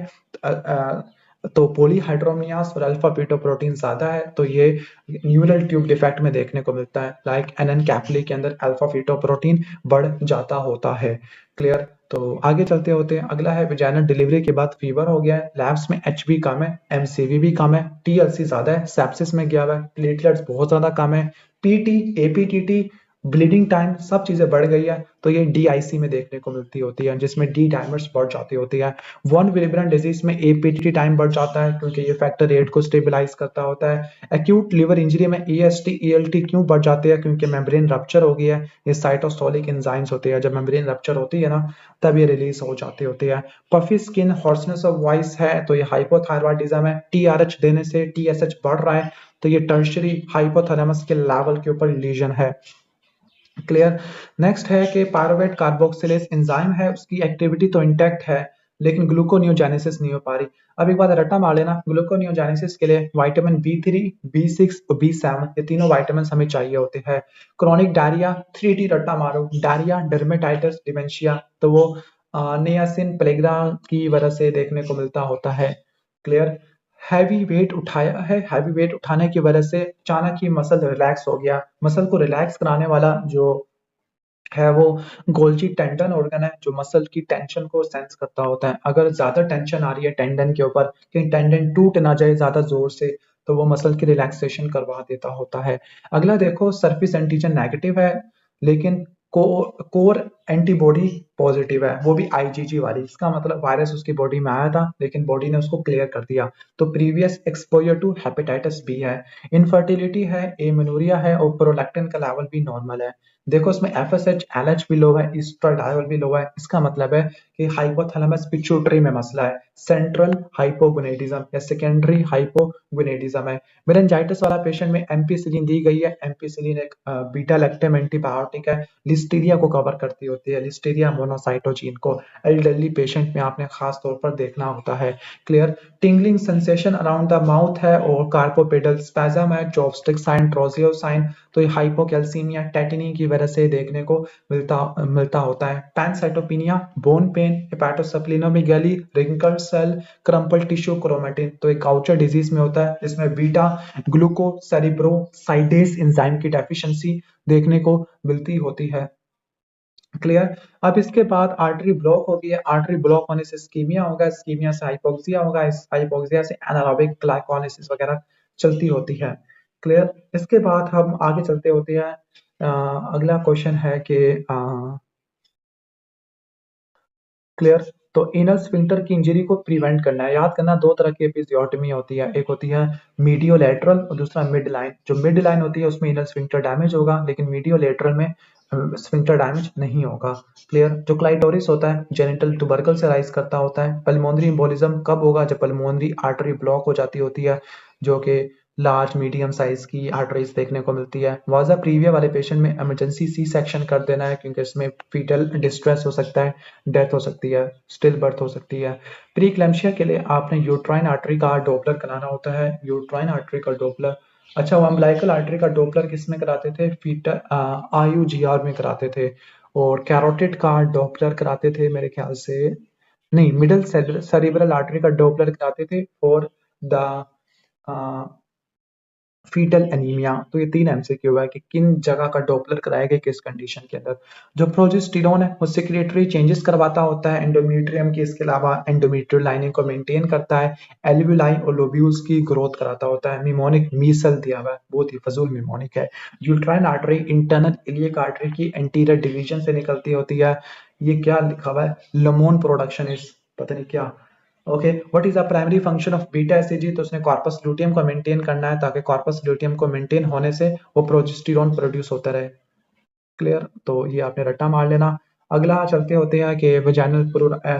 तो पोलीहाइड्रोमियास और अल्फा बीटा प्रोटीन ज्यादा है तो ये न्यूरल ट्यूब डिफेक्ट में देखने को मिलता है, लाइक एनएन कैप्ली के अंदर अल्फा बीटा प्रोटीन बढ़ जाता होता है। क्लियर। तो आगे चलते होते हैं। अगला है विजाइनल डिलीवरी के बाद फीवर हो गया है, लैब्स में एचबी कम है, एमसीवी भी कम है, टीएलसी ज्यादा है, सेप्सिस में गया हुआ है, प्लेटलेट्स बहुत ज्यादा कम है, पीटी एपीटीटी ब्लीडिंग टाइम सब चीजें बढ़ गई है तो ये डीआईसी में देखने को मिलती होती है, जिसमें डी डाइमर्स बढ़ जाती होती है। वन विलिब्रन डिजीज में एपीटीटी टाइम बढ़ जाता है क्योंकि ये फैक्टर 8 को स्टेबलाइज करता होता है। एक्यूट लिवर इंजरी में ईएसटी ईएलटी क्यों बढ़ जाते हैं? क्योंकि मेम्ब्रेन रप्चर हो गया है, ये साइटोस्टोलिक एंजाइम्स होते हैं, जब मेम्ब्रेन रप्चर होती है ना तब ये रिलीज हो जाती होती है। Puffy skin, hoarseness of voice है तो ये हाइपोथायरॉयडिज्म है, टीआरएच देने से टीएसएच बढ़ रहा है तो ये टर्शरी हाइपोथैलेमस के लेवल के ऊपर लीजन है। क्लियर। नेक्स्ट है कि पायरुवेट कार्बोक्सिलेज एंजाइम है, उसकी एक्टिविटी तो इंटैक्ट है लेकिन ग्लूकोनियोजेनेसिस नहीं हो पा रही। अब एक बात रट्टा मार लेना, ग्लूकोनियोजेनेसिस के लिए विटामिन बी3 बी6 और बी7 ये तीनों विटामिन हमें चाहिए होते हैं। क्रॉनिक डायरिया 3D रट्टा मारो, डायरिया डर्मेटाइटिस डिमेंशिया तो वो नियासिन प्लेग्रा की वजह से देखने को मिलता होता है। क्लियर। हैवी वेट उठाया है, हैवी वेट उठाने की वजह से अचानक ही मसल रिलैक्स हो गया। मसल को रिलैक्स कराने वाला जो है वो गोल्जी टेंडन ऑर्गन है जो मसल की टेंशन को सेंस करता होता है। अगर ज्यादा टेंशन आ रही है टेंडन के ऊपर कि टेंडन टूट ना जाए ज्यादा जोर से तो वो मसल की रिलैक्सेशन करवा देता होता है। अगला देखो, सरफेस एंटीजन नेगेटिव है लेकिन कोर एंटीबॉडी पॉजिटिव है, वो भी आईजीजी वाली। इसका मतलब वायरस उसकी बॉडी में आया था लेकिन बॉडी ने उसको क्लियर कर दिया, तो previous exposure to hepatitis B है। इनफर्टिलिटी है, एमेनोरिया है और प्रोलैक्टिन का लेवल भी नॉर्मल है। देखो इसमें एफएसएच एलएच भी लो है, एस्ट्राडायोल भी लो है, इसका मतलब है कि हाइपोथैलेमस पिट्यूटरी में मसला है, सेंट्रल हाइपोगोनेडिज्म या सेकेंडरी हाइपोगोनेडिज्म है। मेनिंजाइटिस वाला पेशेंट में एम्पिसिलिन दी गई है, एम्पिसिलिन एक बीटा लैक्टम एंटीबायोटिक है, लिस्टीरिया को कवर करती होती है, लिस्टीरिया मोनोसाइटोजीन को एल्डरली पेशेंट में आपने खास तौर पर देखना होता है। Clear. Tingling sensation around the mouth है और कार्पोपेडल स्पैज्म है, चॉपस्टिक साइन, ट्रोजियो साइन तो ये हाइपोकैल्सीमिया टेटिनी की वजह से देखने को मिलता होता है। Pancytopenia, bone pain, hepatosplenomegaly, wrinkle cell, crumpled tissue chromatin तो एक काउचर डिजीज में होता है, जिसमें बीटा ग्लूकोसेरिब्रोसाइडेज एंजाइम की डेफिशिएंसी देखने को मिलती होती है। क्लियर। अब इसके बाद आर्टरी ब्लॉक होगी है, आर्टरी ब्लॉक होने से स्कीमिया होगा, स्कीमिया से हाइपोक्सिया होगा, इस हाइपोक्सिया से एनारोबिक ग्लाइकोलाइसिस वगैरह चलती होती है। क्लियर। इसके बाद हम आगे चलते होते हैं। अगला क्वेश्चन है कि क्लियर। तो एनल स्फिंक्टर की इंजरी को प्रिवेंट करना है, याद करना दो तरह की एपिजियोटमी होती है, एक होती है मीडियोलैटरल और दूसरा मिड लाइन। जो मिड लाइन होती है उसमें एनल स्फिंक्टर डैमेज होगा, लेकिन मीडियोलैटरल में स्फिंक्टर डैमेज नहीं होगा। क्लियर। जो क्लाइटोरिस होता है जेनिटल ट्यूबरकल से राइज करता होता है। पल्मोनरी एम्बोलिज्म कब होगा? जब पल्मोनरी आर्टरी ब्लॉक हो जाती होती है, जो कि लार्ज मीडियम साइज की आर्टरीज देखने को मिलती है। वाजा प्रीविया वाले पेशेंट में इमरजेंसी सी सेक्शन कर देना है, क्योंकि इसमें फीटल डिस्ट्रेस हो सकता है, डेथ हो सकती है, स्टिल बर्थ हो सकती है। प्री क्लैम्सिया के लिए आपने यूट्राइन आर्टरी का डॉपलर कराना होता है, यूट्राइन आर्टरी का डॉपलर। अच्छा, वो अम्बिलिकल आर्टरी का डॉपलर किस में कराते थे? फीटल आईयूजीआर में कराते थे। और कैरोटिड का डॉपलर कराते थे मेरे ख्याल से, नहीं, मिडल सेरिब्रल आर्टरी का डॉपलर कराते थे फॉर द फीटल एनीमिया। तो ये 3 एमसीक्यू है कि किन जगह का डॉपलर कराया गया किस कंडीशन के अंदर। जो प्रोजेस्टेरॉन है वो सेक्रेटरी चेंजेस करवाता होता है एंडोमेट्रियम की, इसके अलावा एंडोमेट्रियल लाइनिंग को मेंटेन करता है, एल्विलाई और लोब्यूल्स की ग्रोथ कराता होता है। निमोनिक मीसल दिया हुआ है, बहुत ही फजूल निमोनिक है। Uterine artery internal iliac artery की एंटीरियर डिवीजन से निकलती होती है। ये क्या लिखा हुआ है? लमोन प्रोडक्शन इज, पता नहीं क्या। Okay, what is the primary function of beta ACG? तो उसने कॉर्पस ल्यूटियम को मेंटेन करना है, ताकि कॉर्पस ल्यूटियम को मेंटेन होने से वो प्रोजेस्टेरॉन प्रोड्यूस होता रहे। क्लियर। तो ये आपने रट्टा मार लेना। अगला चलते होते हैं कि vaginal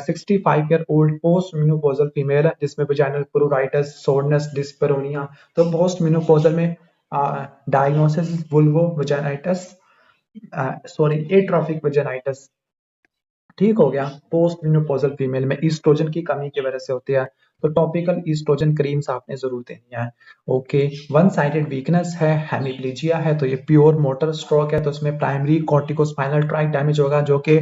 65 year old post menopausal female है, जिसमें वजाइनल प्रूराइटिस, सोरनेस, डिस्पेरोनिया। तो पोस्ट मेनोपॉजल में डायग्नोसिस वुल्वो वजाइनाइटिस, सॉरी एट्रोफिक वजाइनाइटिस। ठीक हो गया। पोस्ट मेनोपॉजल फीमेल में ईस्ट्रोजन की कमी की वजह से होती है, तो टॉपिकल ईस्ट्रोजन क्रीम्स आपने जरूर देनी है। ओके, वन साइडेड वीकनेस है, हेमिप्लीजिया है, तो ये प्योर मोटर स्ट्रोक है, तो उसमें प्राइमरी कॉर्टिकोस्पाइनल ट्रैक्ट डैमेज होगा, जो कि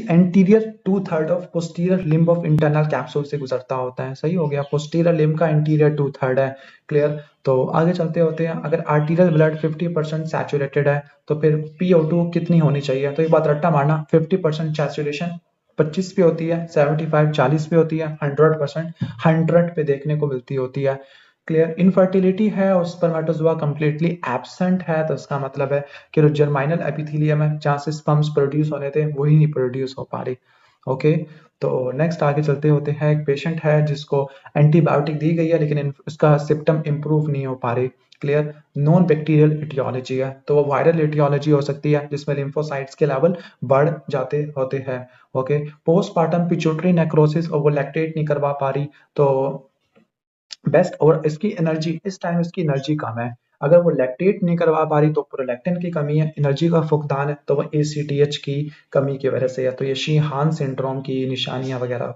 anterior 2/3 of posterior limb of internal capsule से गुजरता होता है। सही हो गया, पोस्टीरियर लिम्ब का इंटीरियर 2/3 है। क्लियर। तो आगे चलते होते हैं, अगर आर्टीरियल ब्लड 50% सैचुरेटेड है तो फिर PO2 कितनी होनी चाहिए? तो एक बात रट्टा मारना, 50% सैचुरेशन 25 पे होती है, 75 40 पे होती है, 100% 100 पे देखने को मिलती होती है। क्लियर। इनफर्टिलिटी है और स्पर्मेटोजोआ कंप्लीटली एब्सेंट है, तो इसका मतलब है कि जो जर्माइनल एपिथेलियम है, जहां से स्पर्म्स प्रोड्यूस होने थे, वही नहीं प्रोड्यूस हो पा रही। ओके। तो नेक्स्ट आगे चलते होते हैं, एक पेशेंट है जिसको एंटीबायोटिक दी गई है, लेकिन उसका सिम्टम इंप्रूव नहीं हो पा रही। क्लियर। नॉन बैक्टीरियल एटियोलॉजी है, तो वो वायरल एटियोलॉजी हो सकती है, जिसमें लिम्फोसाइट्स के लेवल बढ़ जाते होते हैं। ओके। पोस्टपार्टम पिट्यूटरी नेक्रोसिस, और वो लैक्टेट नहीं करवा पा रही, तो बेस्ट, और इसकी एनर्जी, इस टाइम इसकी एनर्जी कम है। अगर वो लैक्टेट नहीं करवा पा रही तो प्रोलैक्टिन की कमी है, एनर्जी का फुकदान है तो वो ACTH की कमी की वजह से है। तो ये शीहान सिंड्रोम की निशानियां वगैरह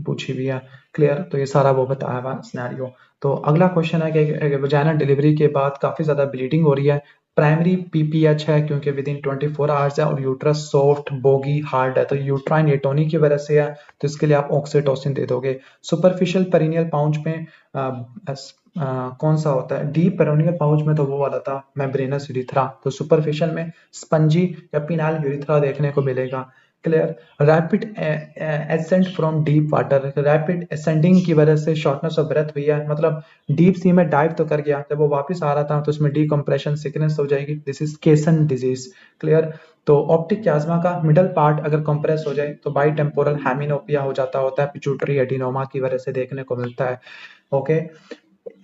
पूछी हुई है। क्लियर। तो ये सारा वो बताया हुआ सिनेरियो। तो अगला क्वेश्चन है कि वजाइना डिलीवरी के बाद काफी ज्यादा ब्लीडिंग हो रही है, प्राइमरी PPH है क्योंकि विद इन 24 आवर्स है, और यूट्रस सॉफ्ट बोगी हार्ड है, तो यूट्राइन एटोनी की वजह से है, तो इसके लिए आप ऑक्सीटोसिन दे दोगे। सुपरफिशियल पेरिनियल पाउच में कौन सा होता है? डीप पेरिनियल पाउच में तो वो वाला था मेम्ब्रेनस यूरिथ्रा, तो सुपरफिशियल में स्पंजी या पिनाइल यूरिथ्रा देखने को मिलेगा। Clear. Rapid ascent from deep water, rapid ascending की वजह से शॉर्टनेस ऑफ ब्रेथ हुई है, मतलब डीप सी में डाइव तो कर गया, जब वो वापस आ रहा था तो उसमें डीकम्प्रेशन सिकनेस हो जाएगी, दिस इज केसन डिजीज। क्लियर। तो ऑप्टिक क्याज्मा का मिडल पार्ट अगर कंप्रेस हो जाए तो बाई टेम्पोरल हेमिनोपिया हो जाता होता है, पिट्यूटरी एडिनोमा की वजह से देखने को मिलता है। ओके।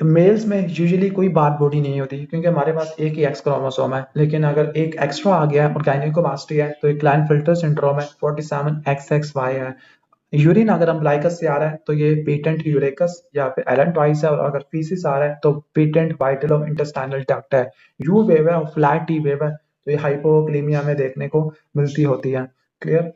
मेल्स में यूजुअली कोई बार बॉडी नहीं होती, क्योंकि हमारे पास एक ही एक्स क्रोमोसोम है, लेकिन अगर एक एक्स्ट्रा आ गया है और गायनेकोमास्टिया है तो एक क्लाइनफिल्टर सिंड्रोम है, 47XXY है। यूरिन अगर अम्बलाइकस से आ रहा है तो ये पेटेंट यूरेकस या फिर एलेंटॉइस है, और अगर फीसिस आ रहा है तो patent vital of intestinal duct है। यू वेव है और फ्लैट टी वेव है, तो ये हाइपोक्लीमिया में देखने को मिलती होती है। क्लियर।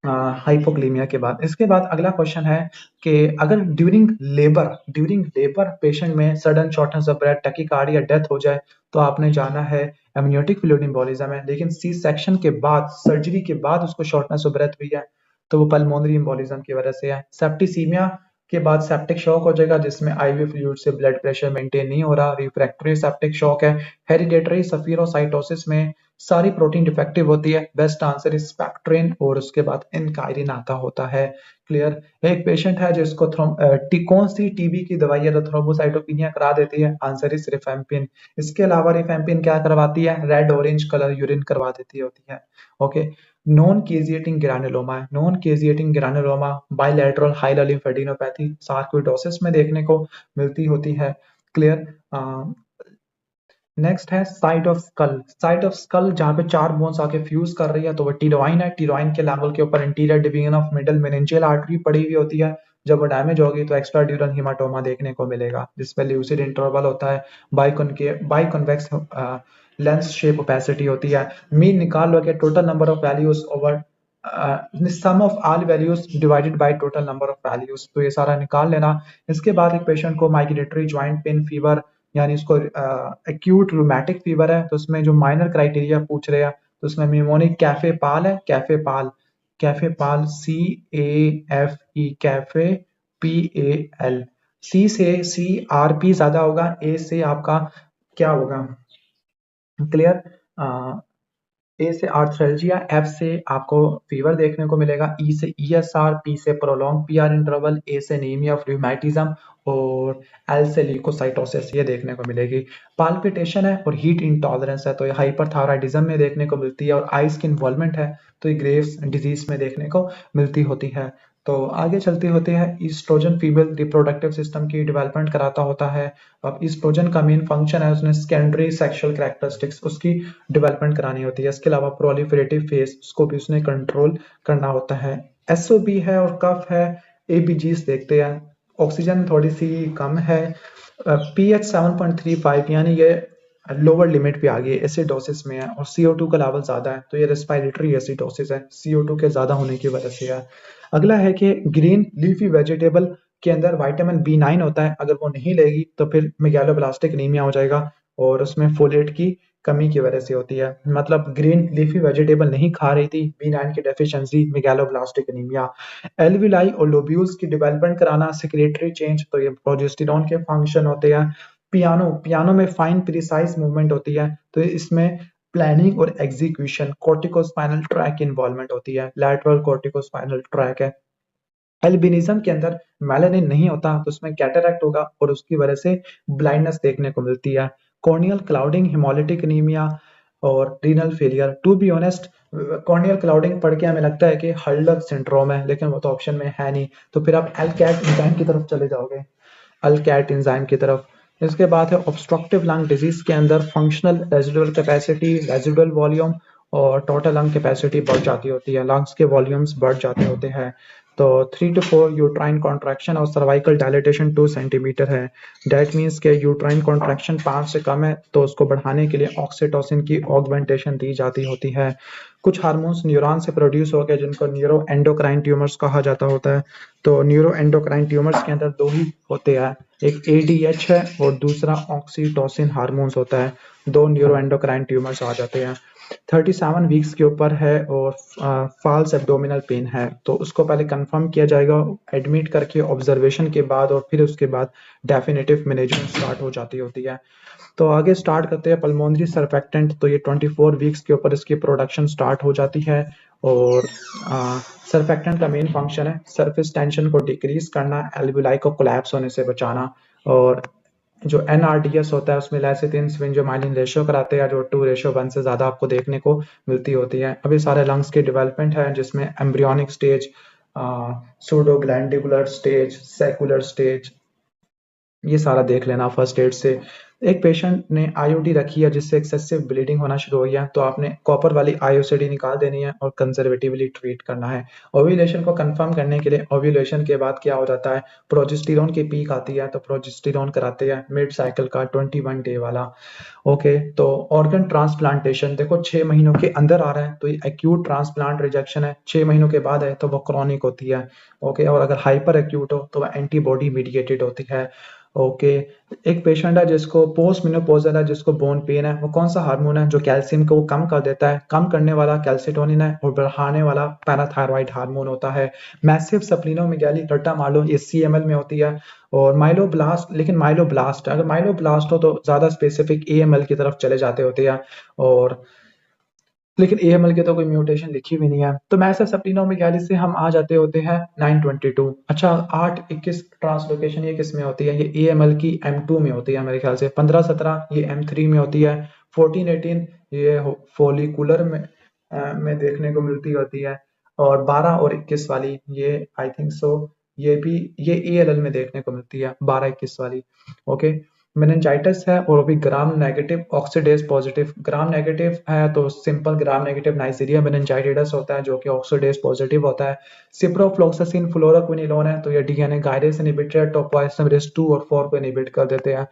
हाइपोक्लीमिया के बाद, इसके बाद अगला क्वेश्चन है कि अगर ड्यूरिंग लेबर पेशेंट में sudden shortness of breath, tachycardia, death हो जाए तो आपने जाना है एमनियोटिक फ्लूइड एम्बोलिज्म है, लेकिन सी सेक्शन के बाद, सर्जरी के बाद उसको शॉर्टनेस ऑफ ब्रेथ हुई है, तो वो पल्मोनरी एम्बोलिज्म की वजह से है। सेप्टिसीमिया के बाद सेप्टिक शॉक हो जाएगा, जिसमें आईवी फ्लूइड से ब्लड प्रेशर मेंटेन नहीं हो रहा, रिफ्रैक्टरी सेप्टिक शॉक है। हेरिडेटरी सफीरोसाइटोसिस में सारी प्रोटीन डिफेक्टिव होती है। बेस्ट आंसर इज स्पेक्ट्रिन और उसके बाद इनकाइरिन आता होता है। क्लियर। एक पेशेंट है जिसको कौन सी टीबी की दवाई है तो थ्रोम्बोसाइटोपिनिया करा देती है, आंसर इज रिफेम्पिन। इसके अलावा रिफेम्पिन क्या करवाती है, रेड ऑरेंज कलर यूरिन करवा देती होती है। ओके। नॉन केजिएटिंग ग्रैनुलोमा है, non caseating granuloma bilateral hilar lymphadenopathy sarcoidosis में देखने को मिलती होती है। क्लियर। नेक्स्ट है side of skull. Side of skull जहाँ पे चार बोन्स आके फ्यूज कर रही है तो वो टीरोइन है। टीरोइन के लेवल के ऊपर interior division of middle meningeal artery पड़ी हुई होती है। जब वो डैमेज होगी तो एक्स्ट्रा ड्यूरल हिमाटोमा देखने को मिलेगा जिसमें ल्यूसिड इंटरवल होता है, बाइकॉन्वेक्स लेंस शेप ओपेसिटी होती है। मीन निकाल लो कि total number of values over sum of all values divided by total number of values, तो ये सारा निकाल लेना। इसके बाद एक पेशेंट को माइग्रेटरी ज्वाइंट पेन फीवर यानी इसको एक्यूट रूमेटिक फीवर है तो उसमें जो माइनर क्राइटेरिया पूछ रहे हैं तो उसमें निमोनिक कैफे पाल है, कैफे पाल, कैफे पाल CAFE कैफे PAL। सी से CRP ज्यादा होगा, ए से आपका क्या होगा, क्लियर। ए से आर्थ्रेल्जिया, एफ से आपको फीवर देखने को मिलेगा, ई से ESR, पी से प्रोलॉन्ग PR इंटरवल, ए से एनीमिया ऑफ रूमेटिज्म और एल से ल्यूकोसाइटोसिस ये देखने को मिलेगी। पाल्पिटेशन है और हीट इंटॉलरेंस है तो ये हाइपरथायराइडिज्म में देखने को मिलती है और आइस की इन्वॉल्वमेंट है तो ये ग्रेव्स डिजीज में देखने को मिलती होती है। तो आगे चलती होती है ईस्ट्रोजन फीमेल रिप्रोडक्टिव सिस्टम की डेवलपमेंट कराता होता है। अब ईस्ट्रोजन का मेन फंक्शन है उसने सेकेंडरी सेक्सुअल कैरेक्टरिस्टिक्स उसकी डेवलपमेंट करानी होती है। इसके अलावा प्रोलिफरेटिव फेज उसको भी उसने कंट्रोल करना होता है। SOB है और कफ है। ABGs देखते हैं, ऑक्सीजन थोड़ी सी कम है, pH 7.35 यानी ये लोअर लिमिट पे आ गई है, एसिडोसिस में है और CO2 का लेवल ज्यादा है तो ये रेस्पिरेटरी एसिडोसिस है, CO2 के ज्यादा होने की वजह से है। अगला है कि ग्रीन लीफी वेजिटेबल के अंदर विटामिन B9 होता है, अगर वो नहीं लेगी तो फिर मेगालोब्लास्टिक एनीमिया हो जाएगा और उसमें फोलेट की कमी की वजह से होती है। मतलब ग्रीन लीफी वेजिटेबल नहीं खा रही थी, B9 की डेफिशिएंसी, मेगालोब्लास्टिक एनीमिया। एल्विलाई और लोब्यूल्स की डेवलपमेंट कराना, सेक्रेटरी चेंज तो ये प्रोजेस्टेरॉन के फंक्शन होते हैं। पियानो, पियानो में फाइन प्रिसाइज मूवमेंट होती है तो इसमें प्लानिंग और एग्जीक्यूशन, कॉर्टिकोस्पाइनल ट्रैक इन्वॉल्वमेंट होती है, लैटरल कॉर्टिकोस्पाइनल ट्रैक है। एल्बिनिज्म के अंदर मेलानिन नहीं होता तो उसमें कैटरैक्ट होगा और उसकी वजह से ब्लाइंडनेस देखने को मिलती है। कॉर्नियल क्लाउडिंग, हिमोलिटिक एनीमिया और renal failure. To be honest corneal clouding पढ़ के हमें लगता है कि हर्लर सिंड्रोम है लेकिन वो तो ऑप्शन में है नहीं, तो फिर आप एलकैट एंजाइम की तरफ चले जाओगे, अल्कैट एंजाइम की तरफ। इसके बाद है ऑब्स्ट्रक्टिव लंग डिजीज के अंदर functional residual capacity, residual volume और टोटल लंग कैपेसिटी बढ़ जाती होती है, लंग्स के वॉल्यूम्स बढ़ जाते होते हैं। तो 3 to 4 यूट्राइन कॉन्ट्रैक्शन और सर्वाइकल डायलिटेशन 2 सेंटीमीटर है। डेट मीन्स के यूट्राइन कॉन्ट्रैक्शन 5 से कम है तो उसको बढ़ाने के लिए ऑक्सीटोसिन की ऑगमेंटेशन दी जाती होती है। कुछ हार्मोन्स न्यूरॉन से प्रोड्यूस हो गए जिनको न्यूरो एंडोक्राइन ट्यूमर्स कहा जाता होता है। तो न्यूरो एंडोक्राइन ट्यूमर्स के अंदर दो ही होते हैं, एक ADH है और दूसरा ऑक्सीटोसिन हार्मोन्स होता है। दो न्यूरो एंडोक्राइन ट्यूमर्स आ जाते हैं। 37 वीक्स के ऊपर है और फॉल्स एब्डोमिनल पेन है तो उसको पहले कंफर्म किया जाएगा एडमिट करके ऑब्जर्वेशन के बाद और फिर उसके बाद डेफिनेटिव मैनेजमेंट स्टार्ट हो जाती होती है। तो आगे स्टार्ट करते हैं पल्मोनरी सर्फेक्टेंट, तो ये 24 वीक्स के ऊपर इसकी प्रोडक्शन स्टार्ट हो जाती है और सर्फेक्टेंट का मेन फंक्शन है सरफेस टेंशन को डिक्रीज करना, एल्विलाई को कोलैप्स होने से बचाना और जो NRDS होता है उसमें लेसिथिन स्विंजोमाइलिन रेशियो कराते हैं जो 2:1 से ज्यादा आपको देखने को मिलती होती है। अभी सारे लंग्स की डेवलपमेंट है जिसमें embryonic stage, pseudoglandular stage, saccular stage, ये सारा देख लेना फर्स्ट एड से। एक पेशेंट ने IUD रखी है जिससे एक्सेसिव ब्लीडिंग होना शुरू हो गया तो आपने कॉपर वाली IUCD निकाल देनी है और कंजर्वेटिवली ट्रीट करना है। ओव्यूलेशन को कंफर्म करने के लिए ओव्यूलेशन के बाद क्या हो जाता है, प्रोजेस्टेरॉन की पीक आती है तो प्रोजेस्टेरॉन कराते हैं मिड साइकिल का 21 डे वाला। ओके। तो ऑर्गन ट्रांसप्लांटेशन देखो 6 महीनों के अंदर आ रहा है तो ये एक्यूट ट्रांसप्लांट रिजेक्शन है, 6 महीनों के बाद है तो वो क्रॉनिक होती है। ओके। और अगर हाइपर एक्यूट हो तो वह एंटीबॉडी मीडिएटेड होती है। ओके। एक पेशेंट है जिसको पोस्ट मेनोपॉजल है, जिसको बोन पेन है, वो कौन सा हार्मोन है जो कैल्शियम को कम कर देता है, कम करने वाला कैल्सिटोनिन है और बढ़ाने वाला पैराथायरॉइड हार्मोन होता है। मैसिव स्प्लीनोमेगाली रट्टा मार ये CML में होती है और माइलोब्लास्ट, लेकिन माइलोब्लास्ट अगर माइलोब्लास्ट हो तो ज्यादा स्पेसिफिक AML की तरफ चले जाते होते हैं। और लेकिन AML के तो कोई म्यूटेशन लिखी भी नहीं है। तो मैसेज सेप्टिनोमेगाली से हम आ जाते होते हैं 922। अच्छा, 821 ट्रांसलोकेशन ये किस में होती है? ये AML की M2 में होती है मेरे ख्याल से। 1517 ये M3 में होती है। 1418 ये फोलिकुलर में देखने को मिलती होती है। और 12 और 21 वाली ये आई थिंक सो ये भी ये ALL में देखने को मिलती है, 12-21 वाली। ओके, मेनिंजाइटिस है और वो भी gram negative oxidase positive. Gram negative है तो simple gram negative Nigeria meningitis होता है जो कि ऑक्सीडेज पॉजिटिव होता है। सिप्रोफ्लोक्सासिन फ्लोरोक्विनिलोन है तो ये डीएनए गाइडेज इनहिबिटर टोपोइसोमरेज 2 और 4 को इनहिबिट कर देते हैं।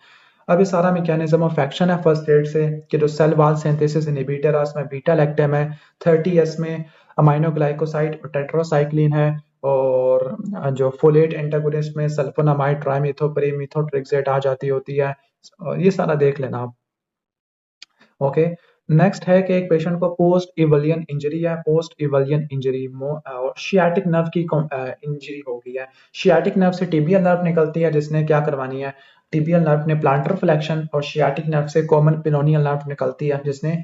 अब ये सारा मैकेनिज्म ऑफ एक्शन है फर्स्ट एड से कि जो सेल वॉल सिंथेसिस इनहिबिटर है उसमें बीटा लैक्टम है, 30S में अमाइनो ग्लाइकोसाइड और टेट्रासाइक्लिन है, और जो फोलेट एंटागोनिस्ट में सल्फोनामाइड ट्राइमेथोप्रिमेथोट्रिक्सेट आ जाती होती है। ये सारा देख लेना आप। ओके, नेक्स्ट है कि एक पेशेंट को पोस्ट इवलियन इंजरी है। पोस्ट इवलियन इंजरी शियाटिक नर्व की इंजरी हो गई है। शियाटिक नर्व से टिबियल नर्व निकलती है जिसने क्या करवानी है, टिबियल नर्व ने प्लांटर फ्लेक्शन, और शियाटिक नर्व से कॉमन पिनोनियल नर्व निकलती है जिसने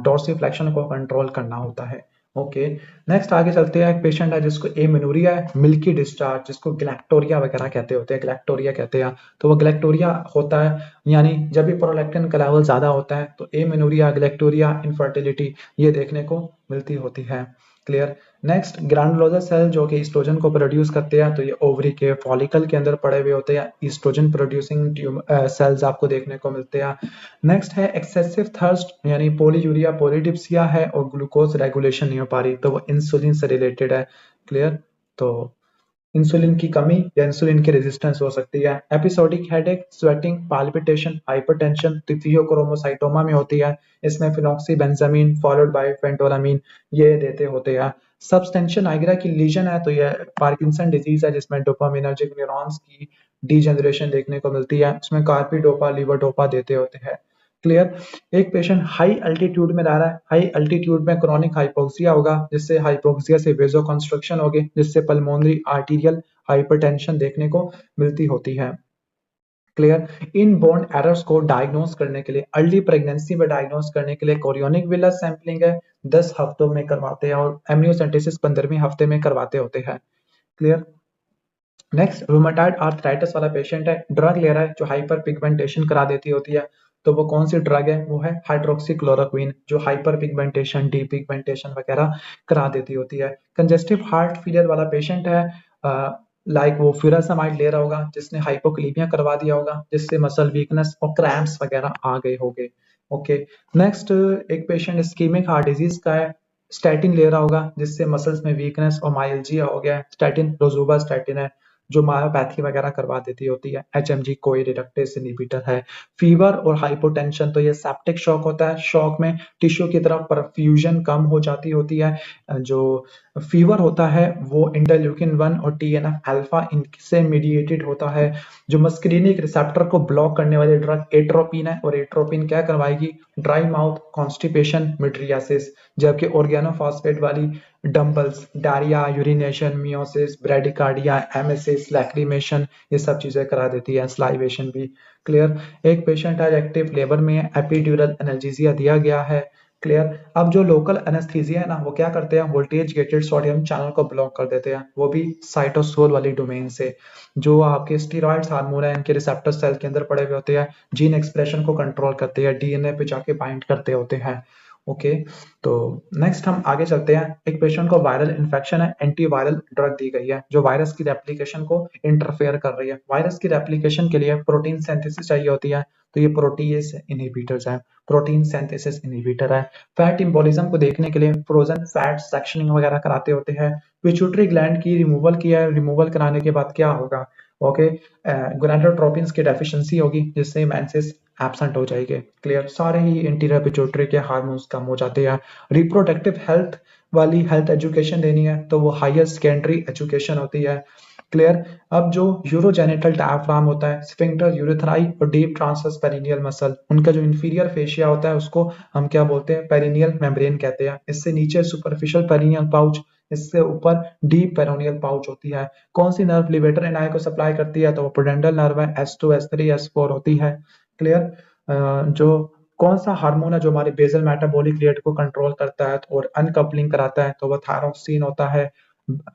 डोर्सिफ्लेक्शन को कंट्रोल करना होता है। ओके, नेक्स्ट आगे चलते हैं। एक पेशेंट है जिसको एमेनोरिया है, मिल्की डिस्चार्ज, जिसको ग्लैक्टोरिया वगैरह कहते होते हैं, ग्लैक्टोरिया कहते हैं। तो वो ग्लैक्टोरिया होता है यानी जब भी प्रोलैक्टिन का लेवल ज्यादा होता है तो एमेनोरिया, ग्लैक्टोरिया, इनफर्टिलिटी ये देखने को मिलती होती है। क्लियर। नेक्स्ट, ग्रानुलोसा सेल जो कि ईस्ट्रोजन को प्रोड्यूस करते हैं, तो ये ओवरी के फॉलिकल के अंदर पड़े हुए होते हैं। ईस्ट्रोजन प्रोड्यूसिंग सेल्स आपको देखने को मिलते हैं। नेक्स्ट है एक्सेसिव थर्स्ट यानी पोलीयूरिया पोलीडिप्सिया है और ग्लूकोज रेगुलेशन नहीं हो पा रही, तो वो इंसुलिन से रिलेटेड है। क्लियर। तो इंसुलिन की कमी या इंसुलिन की रेजिस्टेंस हो सकती है। Episodic headache, sweating, palpitation, hypertension pheochromocytoma में होती है। इसमें फिनॉक्सीबेंजामीन फॉलोड बाय फेंटोलामीन ये देते होते हैं। सबस्टेंशियल नाइग्रा की लीजन है तो ये पार्किंसन डिजीज है जिसमें डोपामिनर्जिक न्यूरॉन्स की डीजनरेशन देखने को मिलती है। इसमें कार्पिडोपा लीवोडोपा देते होते हैं। क्लियर। एक पेशेंट हाई अल्टीट्यूड में रह रहा है, हाई अल्टीट्यूड में क्रॉनिक हाइपोक्सिया होगा, जिससे हाइपोक्सिया से वेजो कंस्ट्रक्शन होगी, जिससे पल्मोनरी आर्टीरियल हाइपरटेंशन देखने को मिलती होती है। क्लियर। इन बोर्न एरर्स को डायग्नोस करने के लिए, अर्ली प्रेगनेंसी में डायग्नोस करने के लिए कोरियोनिक विलस सैंपलिंग है 10 हफ्तों में करवाते हैं और एमनियोसेंटेसिस 15वें हफ्ते में करवाते होते हैं। क्लियर। नेक्स्ट, रूमेटाइड आर्थराइटिस वाला पेशेंट है, ड्रग ले रहा है जो हाइपर पिगमेंटेशन करा देती होती है। तो वो कौन सी ड्रग है? वो है हाइड्रोक्सीक्लोरोक्वीन जो हाइपर पिगमेंटेशन, डी पिगमेंटेशन वगैरह करा देती होती है। कंजेस्टिव हार्ट फेलियर वाला पेशेंट है, लाइक वो फ्यूरासामाइड ले रहा होगा जिसने हाइपोक्लीमिया करवा दिया होगा, जिससे मसल वीकनेस और क्रैम्प्स वगैरह आ गए होंगे। ओके। नेक्स्ट, एक पेशेंट इस्कीमिक हार्ट डिजीज का है, स्टैटिन ले रहा होगा जिससे मसल्स में वीकनेस और माइल्जिया हो गया है। स्टैटिन रोजुबा स्टैटिन है जो मायोपैथी वगैरह करवा देती होती है। HMG कोई रिडक्टेज इनहिबिटर है। फीवर और हाइपोटेंशन, तो ये सेप्टिक शॉक होता है, शॉक में टिश्यू की तरफ परफ्यूजन कम हो जाती होती है। जो फीवर होता है वो इंटरल्यूकिन 1 और TNF अल्फा इनसे मीडिएटेड होता है। जो मस्करीनिक रिसेप्टर को ब्लॉक करने वाली ड्रग एट्रोपिन है, और एट्रोपिन क्या करवाएगी? Dry mouth, constipation, mydriasis. जबकि ऑर्गेनोफॉस्फेट वाली dumbbells, diarrhoea, urination, miosis, bradycardia, emesis, lacrimation ये सब चीजें करा देती है, स्लाइवेशन भी। क्लियर। एक पेशेंट आज एक्टिव लेबर में एपिड्यूरल एनाल्जेसिया दिया गया है। क्लियर। अब जो लोकल एनेस्थीसिया है ना, वो क्या करते हैं? वोल्टेज गेटेड सोडियम चैनल को ब्लॉक कर देते हैं, वो भी साइटोसोल वाली डोमेन से। जो आपके स्टीरॉइड्स हार्मोन है इनके रिसेप्टर सेल के अंदर पड़े हुए होते हैं, जीन एक्सप्रेशन को कंट्रोल करते हैं, डीएनए पे जाके बाइंड करते होते हैं। ओके। तो नेक्स्ट हम आगे चलते हैं। एक पेशेंट को वायरल इन्फेक्शन है, एंटीवायरल ड्रग दी गई है जो वायरस की रेप्लिकेशन को इंटरफेयर कर रही है। वायरस की रेप्लिकेशन के लिए प्रोटीन सिंथेसिस चाहिए होती है, तो ये प्रोटीएस इनहिबिटर्स है, प्रोटीन सिंथेसिस इनहिबिटर है। फैट इंबोलिज्म को देखने के लिए फ्रोजन फैट सेक्शनिंग वगैरह कराते होते हैं। पिट्यूटरी ग्लैंड की रिमूवल किया है, रिमूवल कराने के बाद क्या होगा? ओके, गोनाडोट्रोपिन्स की डेफिशिएंसी होगी जिससे मेंसेस एब्सेंट हो जाएंगे। क्लियर। सारे ही इंटीरियर पिट्यूटरी के हार्मोन्स कम हो जाते हैं। रिप्रोडक्टिव हेल्थ वाली हेल्थ एजुकेशन देनी है तो वो हायर सेकेंडरी एजुकेशन होती है। क्लियर। अब जो यूरोजेनिटल डायफ्राम होता है, स्फिंक्टर यूरेथ्राई और डीप ट्रांसवर्स पेरिनियल मसल, उनका जो इंफीरियर फेशिया होता है उसको हम क्या बोलते हैं? पेरिनियल मेम्ब्रेन कहते हैं। इससे नीचे सुपरफिशियल पेरिनियल पाउच, इससे ऊपर डीप पेरोनियल पाउच होती है। कौन सी नर्व लिवेटर एनआई को सप्लाई करती है? तो वो प्रूडेंटल नर्व है, S2 S3 S4 होती है। क्लियर। जो कौन सा हार्मोन है जो हमारे बेसल मेटाबॉलिक रेट को कंट्रोल करता है और अनकपलिंग कराता है, तो वो थायरोक्सिन होता है।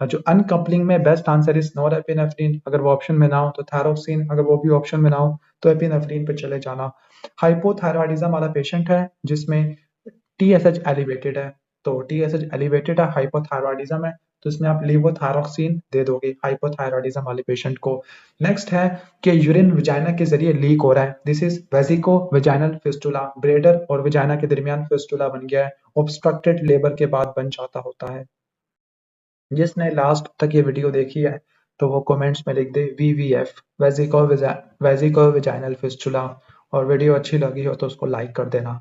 जो अनकपलिंग में बेस्ट आंसर इज नॉरएपिनेफ्रिन, अगर वो ऑप्शन में ना हो तो थायरोक्सिन, अगर वो भी ऑप्शन में ना हो तो एपिनेफ्रिन पे चले जाना। हाइपोथायरॉयडिज्म वाला पेशेंट है जिसमें टीएसएच एलिवेटेड है, तो टीएसएच एलिवेटेड है, हाइपोथायरॉयडिज्म है, तो इसमें आप लीवोथायरोक्सिन दे दोगे हाइपोथायरॉयडिज्म वाले पेशेंट को। नेक्स्ट है कि यूरिन विजाइना के जरिए लीक हो रहा है, this is vesico vaginal fistula, bladder और विजाइना के दरमियान फिस्टुला बन गया है, ऑब्स्ट्रक्टेड लेबर के बाद बन जाता होता है। जिसने लास्ट तक ये वीडियो देखी है तो वो कमेंट्स में लिख दे वीवीएफ, वेजिको विजाइनल फिस्टुला, और वीडियो अच्छी लगी हो तो उसको लाइक कर देना।